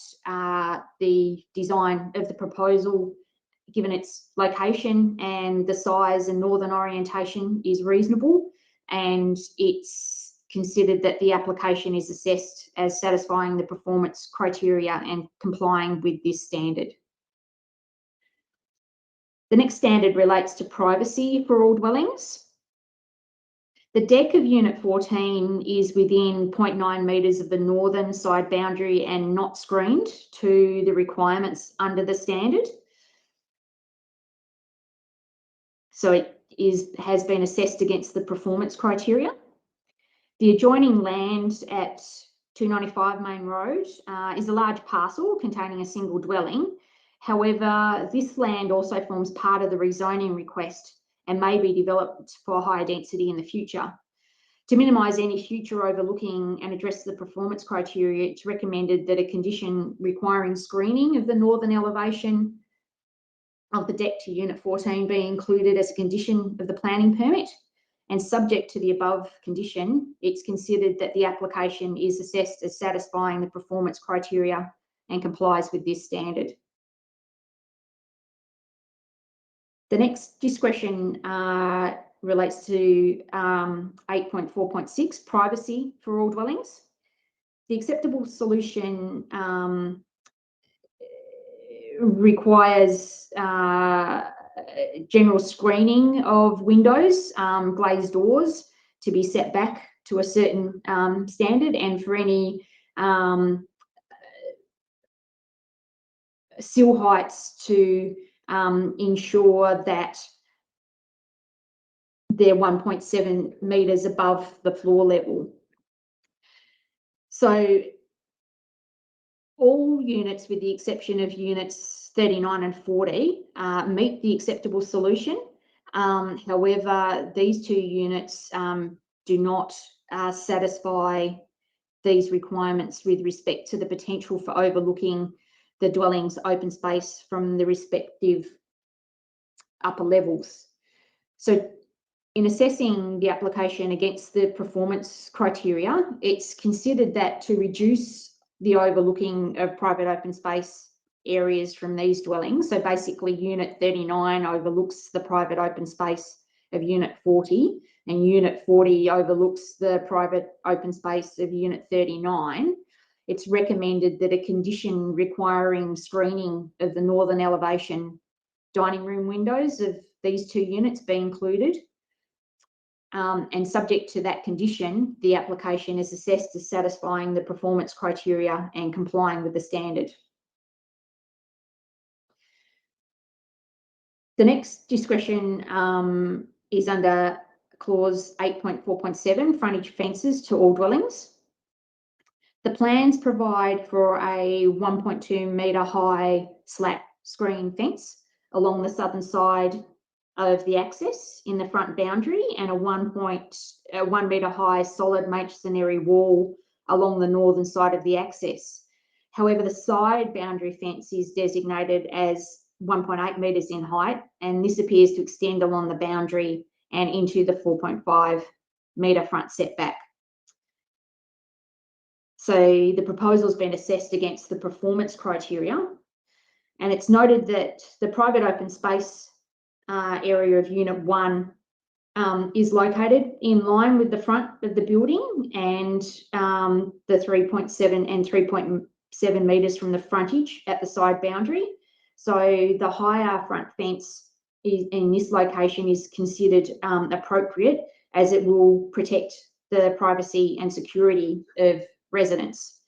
the design of the proposal, given its location and the size and northern orientation, is reasonable, and it's considered that the application is assessed as satisfying the performance criteria and complying with this standard. The next standard relates to privacy for all dwellings. The deck of Unit 14 is within 0.9 metres of the northern side boundary and not screened to the requirements under the standard. So it has been assessed against the performance criteria. The adjoining land at 295 Main Road is a large parcel containing a single dwelling. However, this land also forms part of the rezoning request and may be developed for higher density in the future. To minimise any future overlooking and address the performance criteria, it's recommended that a condition requiring screening of the northern elevation of the deck to Unit 14 be included as a condition of the planning permit. And subject to the above condition, it's considered that the application is assessed as satisfying the performance criteria and complies with this standard. The next discretion relates to 8.4.6, privacy for all dwellings. The acceptable solution requires general screening of windows, glazed doors to be set back to a certain standard, and for any sill heights to ensure that they're 1.7 metres above the floor level. So all units, with the exception of units 39 and 40, meet the acceptable solution. However, these two units do not satisfy these requirements with respect to the potential for overlooking the dwelling's open space from the respective upper levels. So in assessing the application against the performance criteria, it's considered that to reduce the overlooking of private open space areas from these dwellings, so basically Unit 39 overlooks the private open space of Unit 40, and Unit 40 overlooks the private open space of Unit 39, it's recommended that a condition requiring screening of the northern elevation dining room windows of these two units be included. And subject to that condition, the application is assessed as satisfying the performance criteria and complying with the standard. The next discretion is under clause 8.4.7, frontage fences to all dwellings. The plans provide for a 1.2 metre high slat screen fence along the southern side of the access in the front boundary, and a 1 metre high solid masonry wall along the northern side of the access. However, the side boundary fence is designated as 1.8 metres in height, and this appears to extend along the boundary and into the 4.5 metre front setback. So the proposal has been assessed against the performance criteria, and it's noted that the private open space area of Unit 1 is located in line with the front of the building and the 3.7 and 3.7 metres from the frontage at the side boundary. So the higher front fence in this location is considered appropriate, as it will protect the privacy and security of residents.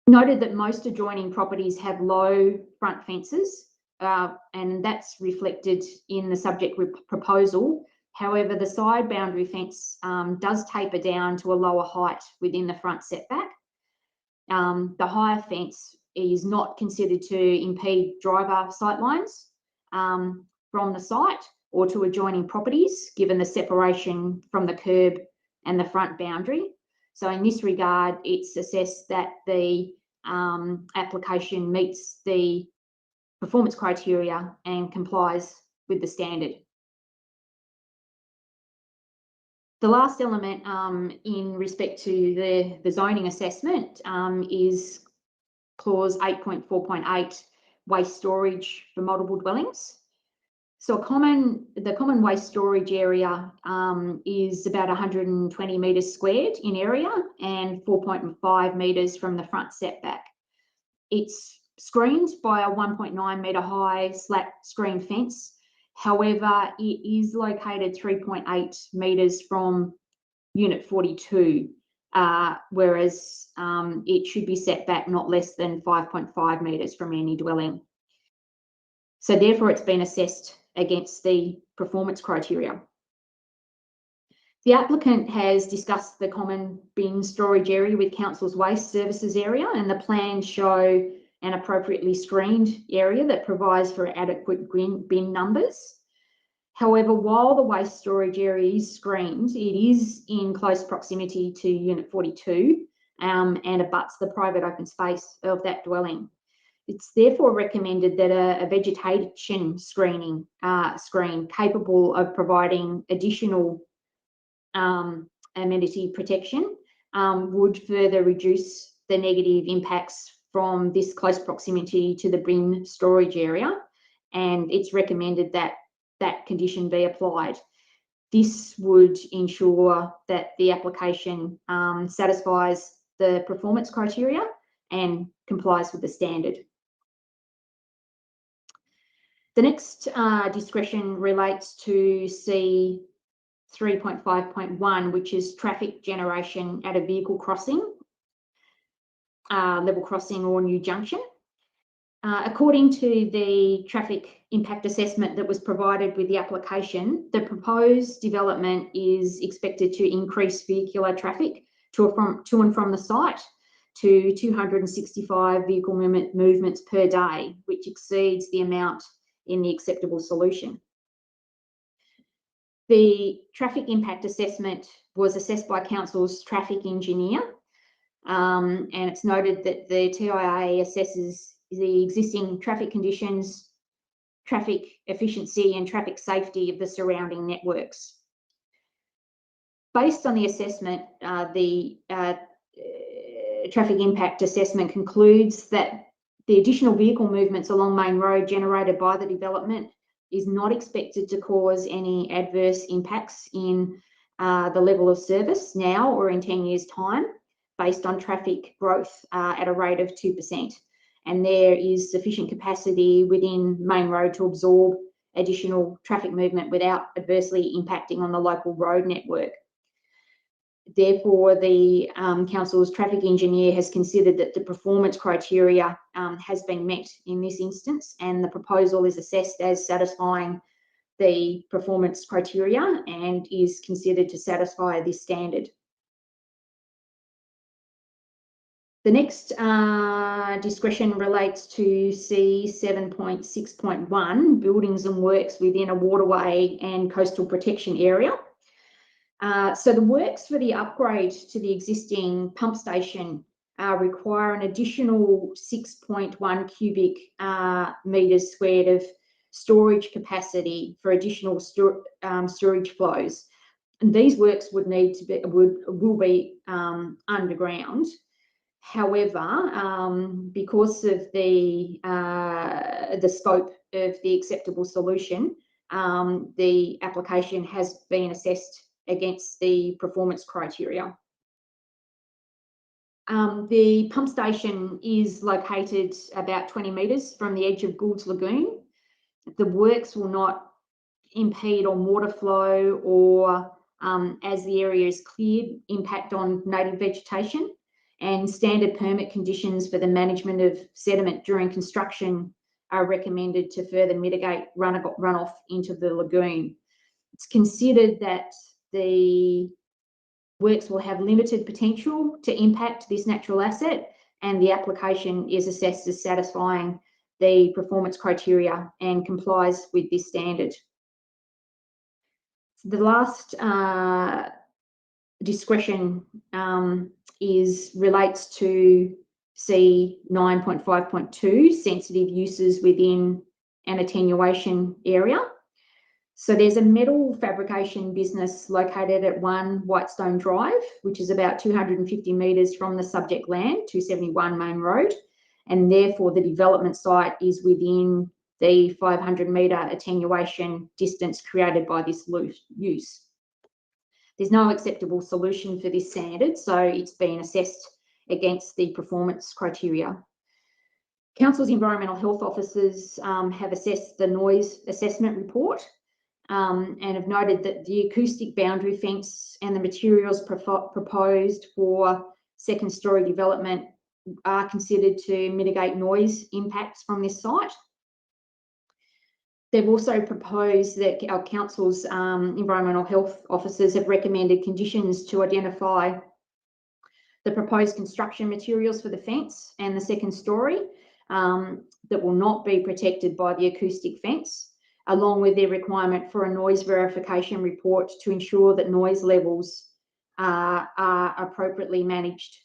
Noted that most adjoining properties have low front fences, and that's reflected in the subject proposal. However, the side boundary fence does taper down to a lower height within the front setback. The higher fence is not considered to impede driver sightlines from the site or to adjoining properties, given the separation from the curb and the front boundary. So in this regard, it's assessed that the application meets the performance criteria and complies with the standard. The last element in respect to the zoning assessment is clause 8.4.8, waste storage for multiple dwellings. So the common waste storage area is about 120 metres squared in area and 4.5 metres from the front setback. It's screened by a 1.9 metre high slat screen fence. However, it is located 3.8 metres from Unit 42, whereas it should be set back not less than 5.5 metres from any dwelling. So therefore, it's been assessed against the performance criteria. The applicant has discussed the common bin storage area with Council's waste services area, and the plans show an appropriately screened area that provides for adequate bin numbers. However, while the waste storage area is screened, it is in close proximity to Unit 42 and abuts the private open space of that dwelling. It's therefore recommended that a vegetation screen capable of providing additional amenity protection would further reduce the negative impacts from this close proximity to the bin storage area, and it's recommended that that condition be applied. This would ensure that the application satisfies the performance criteria and complies with the standard. The next discretion relates to C 3.5.1, which is traffic generation at a vehicle crossing, level crossing or new junction. According to the traffic impact assessment that was provided with the application, the proposed development is expected to increase vehicular traffic to and from the site to 265 vehicle movements per day, which exceeds the amount in the acceptable solution. The traffic impact assessment was assessed by Council's traffic engineer, And it's noted that the TIA assesses the existing traffic conditions, traffic efficiency and traffic safety of the surrounding networks. Based on the assessment, the traffic impact assessment concludes that the additional vehicle movements along Main Road generated by the development is not expected to cause any adverse impacts in the level of service now or in 10 years' time, based on traffic growth at a rate of 2%. And there is sufficient capacity within Main Road to absorb additional traffic movement without adversely impacting on the local road network. Therefore, the council's traffic engineer has considered that the performance criteria has been met in this instance, and the proposal is assessed as satisfying the performance criteria and is considered to satisfy this standard. The next discretion relates to C7.6.1, buildings and works within a waterway and coastal protection area. So the works for the upgrade to the existing pump station require an additional 6.1 cubic metres squared of storage capacity for additional storage flows. And these works would need to be, will be underground. However, because of the scope of the acceptable solution, the application has been assessed against the performance criteria. The pump station is located about 20 metres from the edge of Gould's Lagoon. The works will not impede on water flow or, as the area is cleared, impact on native vegetation, and standard permit conditions for the management of sediment during construction are recommended to further mitigate runoff into the lagoon. It's considered that the works will have limited potential to impact this natural asset, and the application is assessed as satisfying the performance criteria and complies with this standard. The last discretion relates to C9.5.2, sensitive uses within an attenuation area. So there's a metal fabrication business located at 1 Whitestone Drive, which is about 250 metres from the subject land, 271 Main Road, and therefore the development site is within the 500 metre attenuation distance created by this use. There's no acceptable solution for this standard, so it's been assessed against the performance criteria. Council's environmental health officers have assessed the noise assessment report and have noted that the acoustic boundary fence and the materials proposed for second story development are considered to mitigate noise impacts from this site. They've also proposed that our council's environmental health officers have recommended conditions to identify the proposed construction materials for the fence and the second story that will not be protected by the acoustic fence, along with their requirement for a noise verification report to ensure that noise levels are appropriately managed.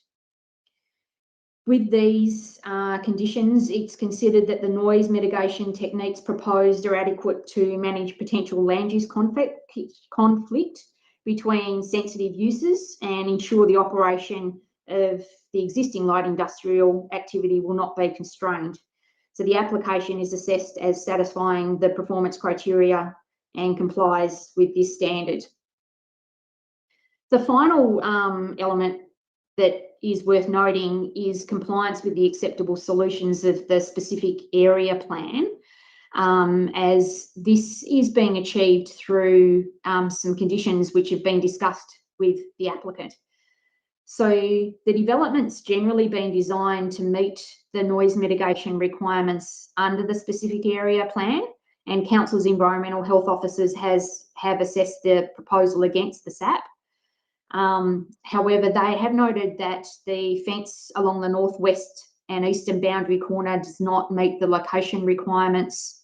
With these conditions, it's considered that the noise mitigation techniques proposed are adequate to manage potential land use conflict between sensitive uses and ensure the operation of the existing light industrial activity will not be constrained. So the application is assessed as satisfying the performance criteria and complies with this standard. The final element that is worth noting is compliance with the acceptable solutions of the specific area plan, as this is being achieved through some conditions which have been discussed with the applicant. So the development's generally been designed to meet the noise mitigation requirements under the specific area plan, and Council's environmental health officers have assessed the proposal against the SAP. However, they have noted that the fence along the northwest and eastern boundary corner does not meet the location requirements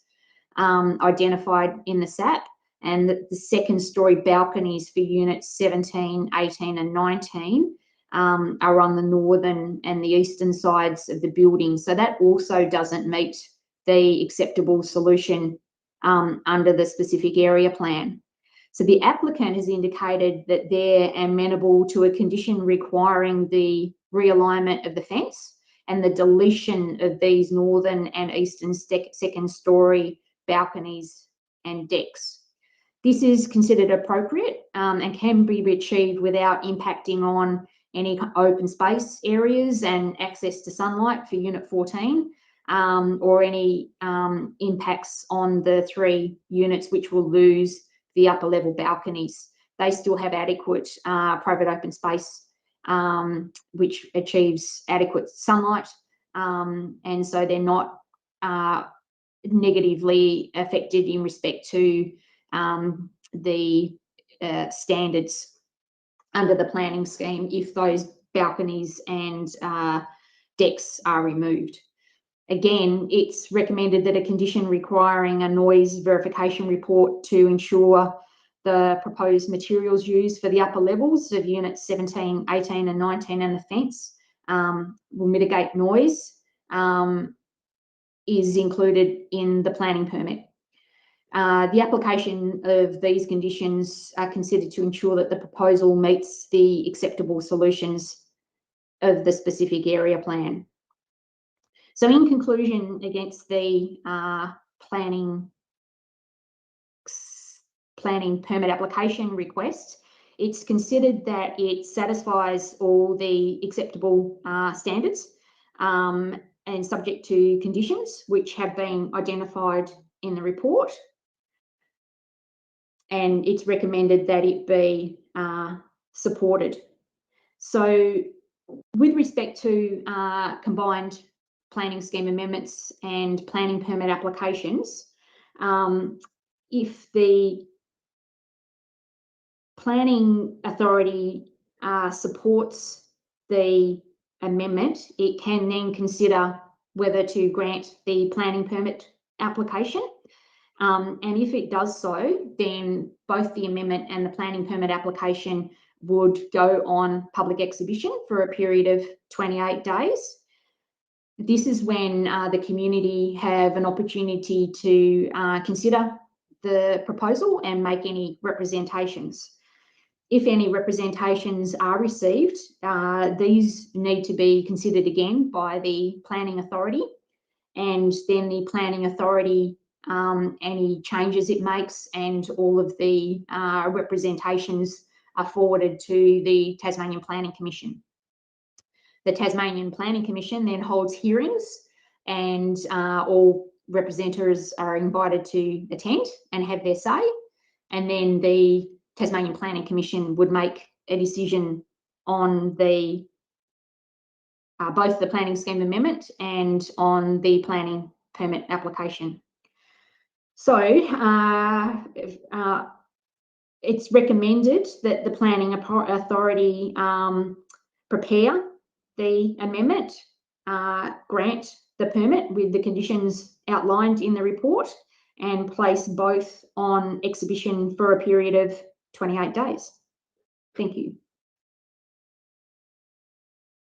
identified in the SAP, and that the second story balconies for units 17, 18 and 19 are on the northern and the eastern sides of the building. So that also doesn't meet the acceptable solution under the specific area plan. So the applicant has indicated that they're amenable to a condition requiring the realignment of the fence and the deletion of these northern and eastern second story balconies and decks. This is considered appropriate and can be achieved without impacting on any open space areas and access to sunlight for Unit 14, or any impacts on the 3 units which will lose the upper level balconies. They still have adequate private open space which achieves adequate sunlight, and so they're not negatively affected in respect to the standards under the planning scheme if those balconies and decks are removed. Again, it's recommended that a condition requiring a noise verification report to ensure the proposed materials used for the upper levels of units 17, 18 and 19 and the fence will mitigate noise is included in the planning permit. The application of these conditions are considered to ensure that the proposal meets the acceptable solutions of the specific area plan. So in conclusion, against the planning permit application request, it's considered that it satisfies all the acceptable standards and subject to conditions which have been identified in the report. And it's recommended that it be supported. So with respect to combined planning scheme amendments and planning permit applications, if the planning authority supports the amendment, it can then consider whether to grant the planning permit application. And if it does so, then both the amendment and the planning permit application would go on public exhibition for a period of 28 days. This is when the community have an opportunity to consider the proposal and make any representations. If any representations are received, these need to be considered again by the planning authority, and then the planning authority, any changes it makes and all of the representations are forwarded to the Tasmanian Planning Commission. The Tasmanian Planning Commission then holds hearings, and all representatives are invited to attend and have their say, and then the Tasmanian Planning Commission would make a decision on the both the planning scheme amendment and on the planning permit application. So it's recommended that the planning authority prepare the amendment, grant the permit with the conditions outlined in the report, and place both on exhibition for a period of 28 days. Thank you.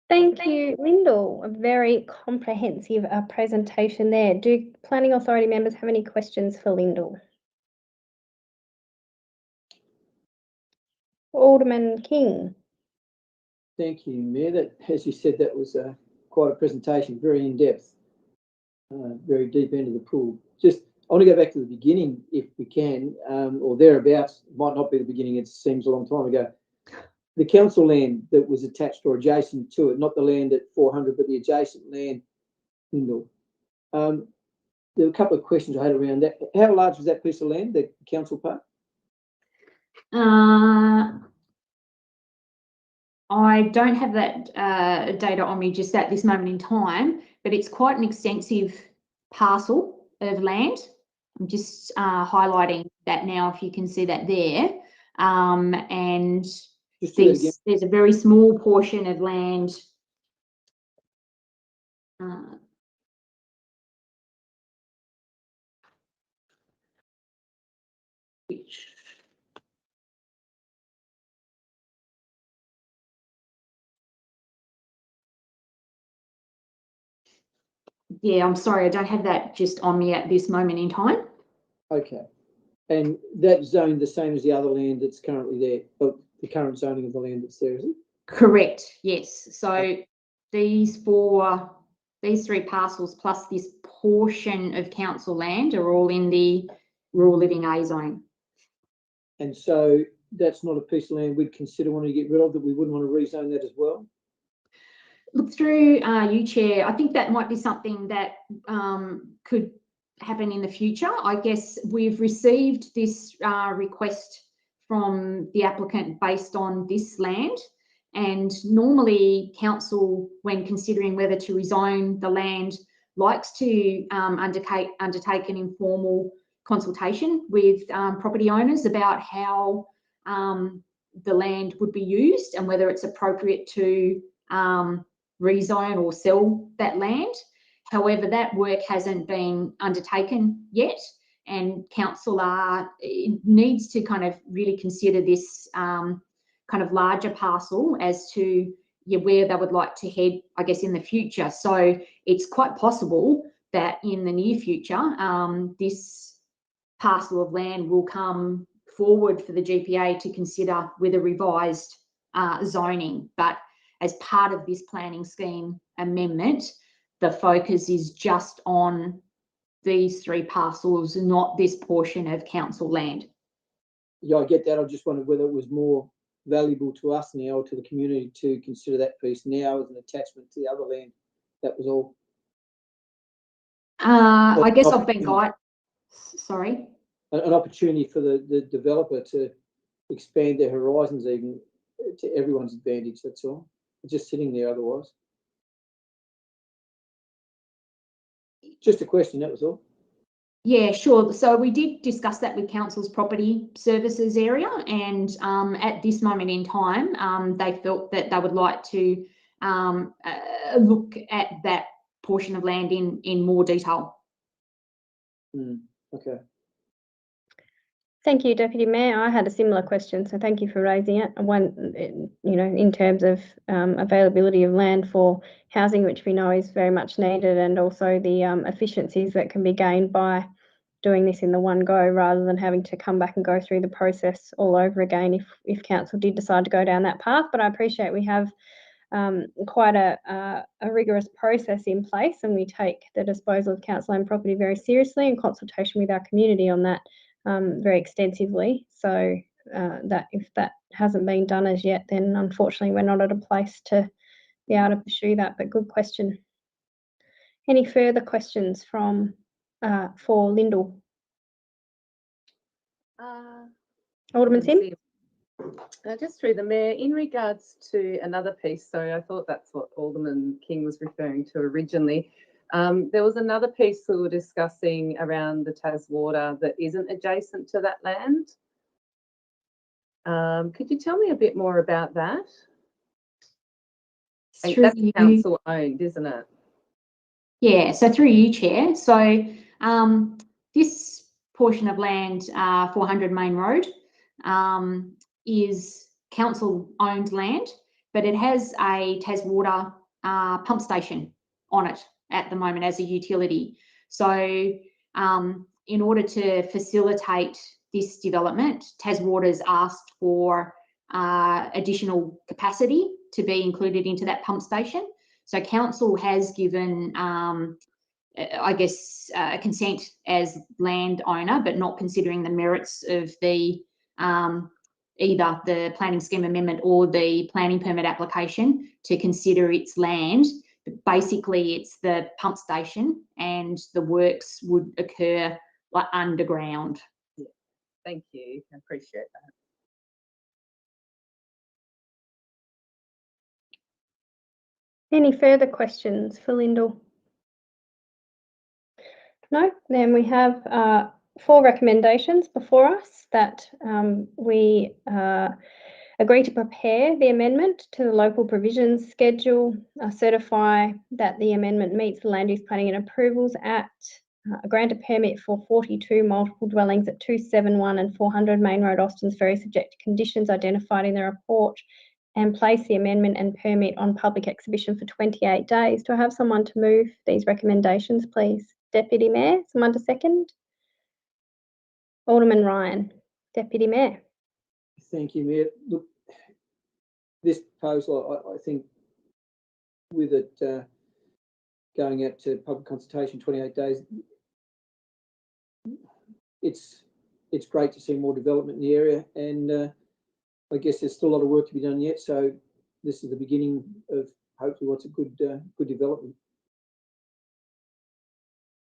Thank you, Lyndall. A very comprehensive presentation there. Do planning authority members have any questions for Lyndall? Alderman King. Thank you, Mayor. That, as you said, that was quite a presentation, very in-depth, very deep into the pool. Just, I want to go back to the beginning, if we can, or thereabouts. It might not be the beginning, it seems a long time ago. The council land that was attached or adjacent to it, not the land at 400, but the adjacent land, Lyndall. There were a couple of questions I had around that. How large was that piece of land, the council park? I don't have that data on me just at this moment in time, but it's quite an extensive parcel of land. I'm just highlighting that now, if you can see that there. And there's a very small portion of land which Yeah, I'm sorry, I don't have that just on me at this moment in time. Okay. And that zoned the same as the other land that's currently there, but the current zoning of the land that's there, is it? Correct, yes. So these three parcels plus this portion of council land are all in the rural living A zone. And so that's not a piece of land we'd consider wanting to get rid of, that we wouldn't want to rezone that as well? Look, through you, Chair, I think that might be something that could happen in the future. I guess we've received this request from the applicant based on this land. And normally council, when considering whether to rezone the land, likes to undertake an informal consultation with property owners about how the land would be used and whether it's appropriate to rezone or sell that land. However, that work hasn't been undertaken yet, and council needs to kind of really consider this kind of larger parcel as to where they would like to head, I guess, in the future. So it's quite possible that in the near future, this parcel of land will come forward for the GPA to consider with a revised zoning. But as part of this planning scheme amendment, the focus is just on these three parcels, not this portion of council land. Yeah, I get that. I just wondered whether it was more valuable to us now, to the community, to consider that piece now as an attachment to the other land. That was all. I guess I've been sorry. An opportunity for the developer to expand their horizons even to everyone's advantage, that's all. Just sitting there otherwise. Just a question, that was all. Yeah, sure. So we did discuss that with council's property services area, and at this moment in time, they felt that they would like to look at that portion of land in more detail. Okay. Thank you, Deputy Mayor. I had a similar question, so thank you for raising it. One, in terms of availability of land for housing, which we know is very much needed, and also the efficiencies that can be gained by doing this in the one go, rather than having to come back and go through the process all over again if council did decide to go down that path. But I appreciate we have quite a rigorous process in place, and we take the disposal of council owned property very seriously, in consultation with our community on that very extensively. So that if that hasn't been done as yet, then unfortunately we're not at a place to be able to pursue that. But good question. Any further questions for Lyndall? Alderman Sim? Just through the Mayor, in regards to another piece, so I thought that's what Alderman King was referring to originally. There was another piece we were discussing around the Taswater that isn't adjacent to that land. Could you tell me a bit more about that? That's council owned, isn't it? Yeah, so through you, Chair. So this portion of land, 400 Main Road, is council owned land, but it has a Taswater pump station on it at the moment as a utility. So in order to facilitate this development, Taswater's asked for additional capacity to be included into that pump station. So council has given, I guess, consent as landowner, but not considering the merits of the either the planning scheme amendment or the planning permit application to consider its land. But basically, it's the pump station, and the works would occur like underground. Yeah. Thank you. I appreciate that. Any further questions for Lyndall? No? Then we have 4 recommendations before us that we agree to prepare the amendment to the local provisions schedule, certify that the amendment meets the Land Use Planning and Approvals Act, grant a permit for 42 multiple dwellings at 271 and 400 Main Road, Austin's Ferry, subject to conditions identified in the report, and place the amendment and permit on public exhibition for 28 days. Do I have someone to move these recommendations, please? Deputy Mayor, someone to second? Alderman Ryan, Deputy Mayor. Thank you, Mayor. Look, this proposal, I think, with it going out to public consultation 28 days, it's great to see more development in the area, and I guess there's still a lot of work to be done yet. So this is the beginning of hopefully what's a good development.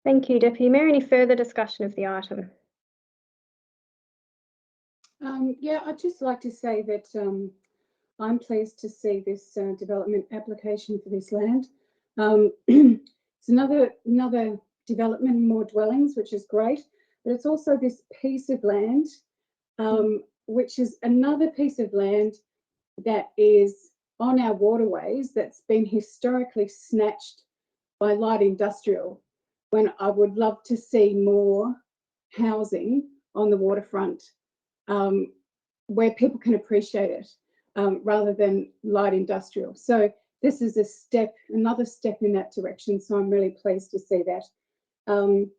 Thank you, Deputy Mayor. Any further discussion of the item? Yeah, I'd just like to say that I'm pleased to see this development application for this land. It's another development, more dwellings, which is great, but it's also this piece of land, which is another piece of land that is on our waterways that's been historically snatched by light industrial, when I would love to see more housing on the waterfront where people can appreciate it rather than light industrial. So this is a step, another step in that direction. So I'm really pleased to see that. And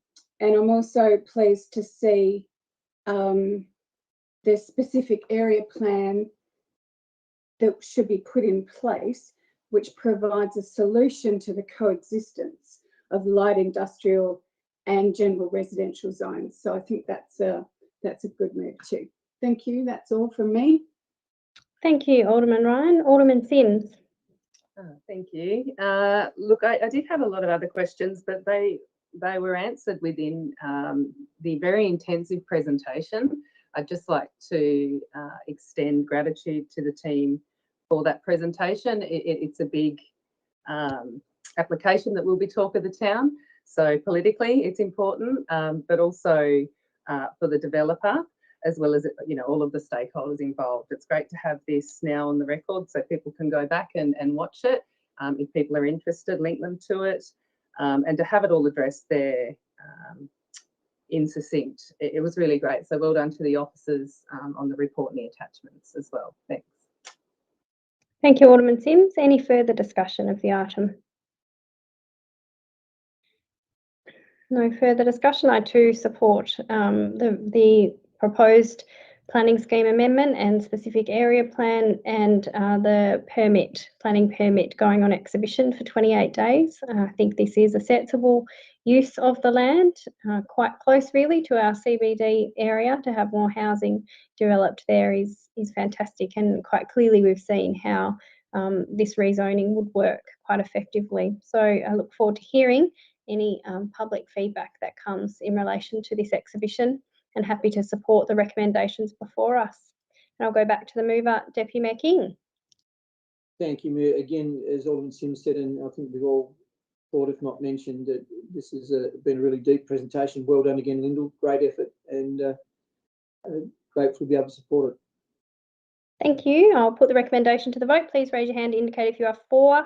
I'm also pleased to see the specific area plan that should be put in place, which provides a solution to the coexistence of light industrial and general residential zones. So I think that's a good move too. Thank you. That's all from me. Thank you, Alderman Ryan. Alderman Sims. Thank you. Look, I did have a lot of other questions, but they were answered within the very intensive presentation. I'd just like to extend gratitude to the team for that presentation. It's a big application that will be talk of the town. So politically, it's important, but also for the developer, as well as, you know, all of the stakeholders involved. It's great to have this now on the record so people can go back and watch it. If people are interested, link them to it, and to have it all addressed there in succinct. It was really great. So well done to the officers on the report and the attachments as well. Thanks. Thank you, Alderman Sims. Any further discussion of the item? No further discussion. I too support the proposed planning scheme amendment and specific area plan, and the planning permit going on exhibition for 28 days. I think this is a sensible use of the land, quite close really to our CBD area. To have more housing developed there is fantastic, and quite clearly we've seen how this rezoning would work quite effectively. So I look forward to hearing any public feedback that comes in relation to this exhibition, and happy to support the recommendations before us. And I'll go back to the mover, Deputy Mayor King. Thank you, Mayor. Again, as Alderman Sims said, and I think we've all thought, if not mentioned, that this has been a really deep presentation. Well done again, Lyndall. Great effort, and grateful to be able to support it. Thank you. I'll put the recommendation to the vote. Please raise your hand to indicate if you are for.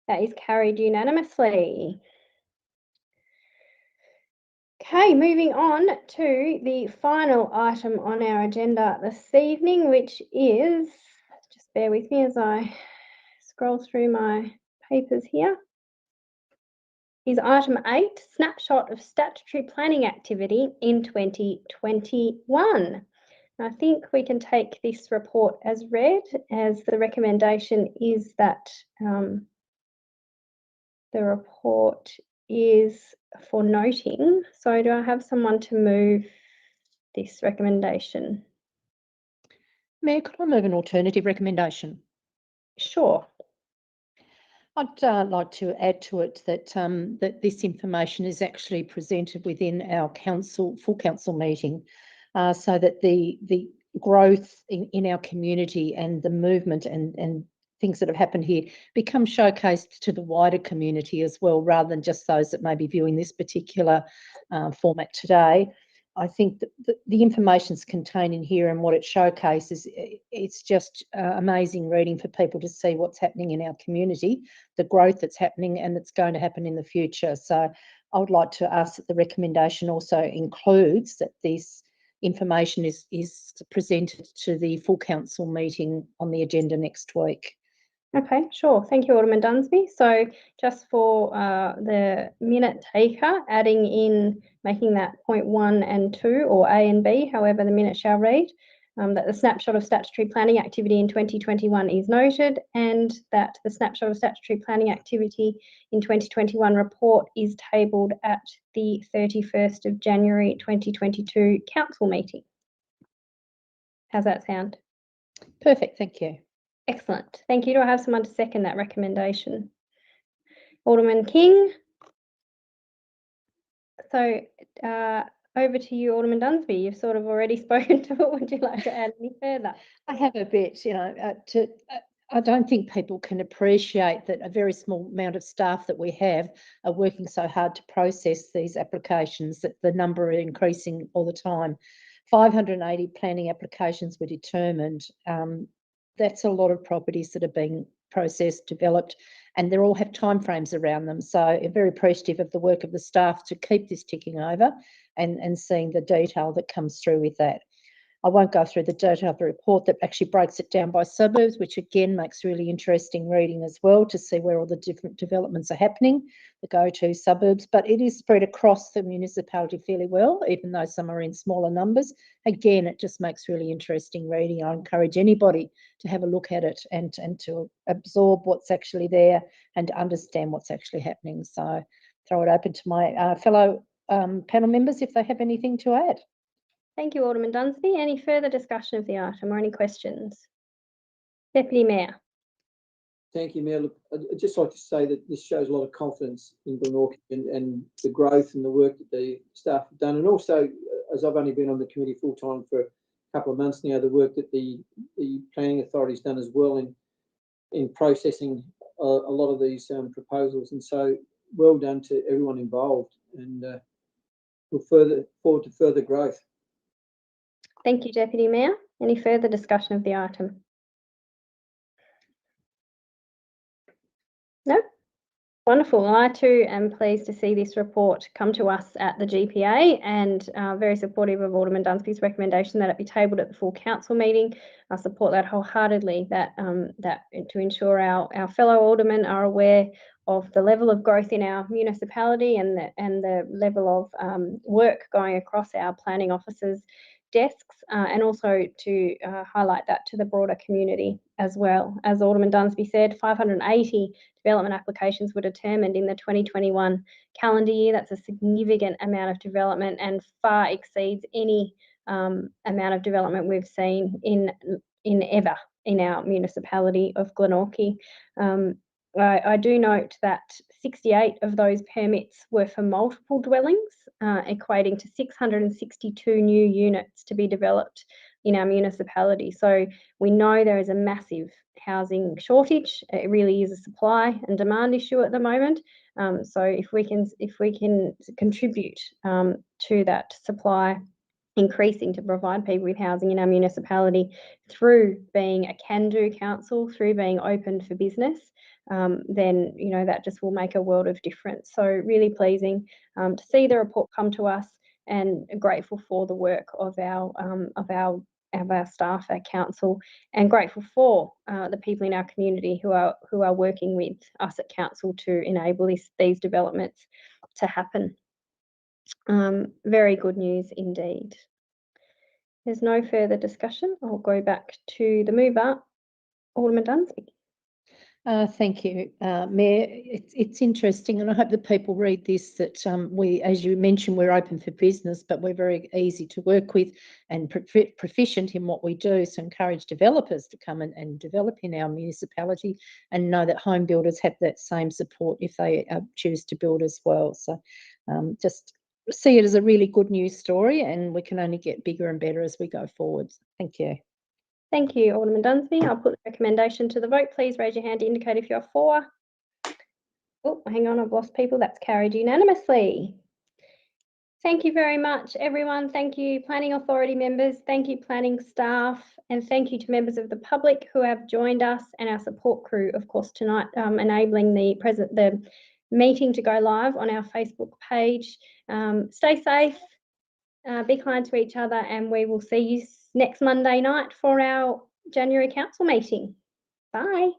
That is carried unanimously. Okay, moving on to the final item on our agenda this evening, which is, just bear with me as I scroll through my papers here, is item 8, snapshot of statutory planning activity in 2021. I think we can take this report as read, as the recommendation is that the report is for noting. So do I have someone to move this recommendation? Mayor, could I move an alternative recommendation? Sure. I'd like to add to it that that this information is actually presented within our full council meeting, so that the growth in our community and the movement and things that have happened here become showcased to the wider community as well, rather than just those that may be viewing this particular format today. I think that the information's contained in here, and what it showcases, it's just amazing reading for people to see what's happening in our community, the growth that's happening and that's going to happen in the future. So I would like to ask that the recommendation also includes that this information is presented to the full council meeting on the agenda next week. Okay, sure. Thank you, Alderman Dunsby. So just for the minute taker, adding in, making that point 1 and 2, or A and B, however the minute shall read, that the snapshot of statutory planning activity in 2021 is noted, and that the snapshot of statutory planning activity in 2021 report is tabled at the 31st of January 2022 council meeting. How's that sound? Perfect, thank you. Excellent. Thank you. Do I have someone to second that recommendation? Alderman King. So over to you, Alderman Dunsby. You've sort of already spoken to it. Would you like to add any further? I have a bit, I don't think people can appreciate that a very small amount of staff that we have are working so hard to process these applications, that the number are increasing all the time. 580 planning applications were determined. That's a lot of properties that are being processed, developed, and they all have timeframes around them. So I'm very appreciative of the work of the staff to keep this ticking over and seeing the detail that comes through with that. I won't go through the detail of the report that actually breaks it down by suburbs, which again makes really interesting reading as well to see where all the different developments are happening, the go-to suburbs, but it is spread across the municipality fairly well, even though some are in smaller numbers. Again, it just makes really interesting reading. I encourage anybody to have a look at it and to absorb what's actually there and to understand what's actually happening. So throw it open to my fellow panel members if they have anything to add. Thank you, Alderman Dunsby. Any further discussion of the item or any questions? Deputy Mayor. Thank you, Mayor. Look, I'd just like to say that this shows a lot of confidence in Glenorchy and the growth and the work that the staff have done. And also, as I've only been on the committee full time for a couple of months now, the work that the planning authority's done as well in processing a lot of these proposals. And so well done to everyone involved, and look forward to further growth. Thank you, Deputy Mayor. Any further discussion of the item? No? Wonderful. I too am pleased to see this report come to us at the GPA, and very supportive of Alderman Dunsby's recommendation that it be tabled at the full council meeting. I support that wholeheartedly, that to ensure our fellow aldermen are aware of the level of growth in our municipality and the level of work going across our planning officers' desks, and also to highlight that to the broader community as well. As Alderman Dunsby said, 580 development applications were determined in the 2021 calendar year. That's a significant amount of development and far exceeds any amount of development we've seen in ever in our municipality of Glenorchy. I do note that 68 of those permits were for multiple dwellings, equating to 662 new units to be developed in our municipality. So we know there is a massive housing shortage. It really is a supply and demand issue at the moment. So if we can contribute to that supply increasing to provide people with housing in our municipality through being a can-do council, through being open for business, then that just will make a world of difference. So really pleasing to see the report come to us, and grateful for the work of our staff, our council, and grateful for the people in our community who are working with us at council to enable these developments to happen. Very good news indeed. There's no further discussion. I'll go back to the mover, Alderman Dunsby. Thank you, Mayor. It's interesting, and I hope that people read this, that we, as you mentioned, we're open for business, but we're very easy to work with and proficient in what we do. So encourage developers to come and develop in our municipality, and know that home builders have that same support if they choose to build as well. So just see it as a really good news story, and we can only get bigger and better as we go forward. Thank you. Thank you, Alderman Dunsby. I'll put the recommendation to the vote. Please raise your hand to indicate if you're for. Oh, hang on, I've lost people. That's carried unanimously. Thank you very much, everyone. Thank you, Planning Authority members. Thank you, planning staff. And thank you to members of the public who have joined us, and our support crew, of course, tonight, enabling the meeting to go live on our Facebook page. Stay safe. Be kind to each other, and we will see you next Monday night for our January council meeting. Bye.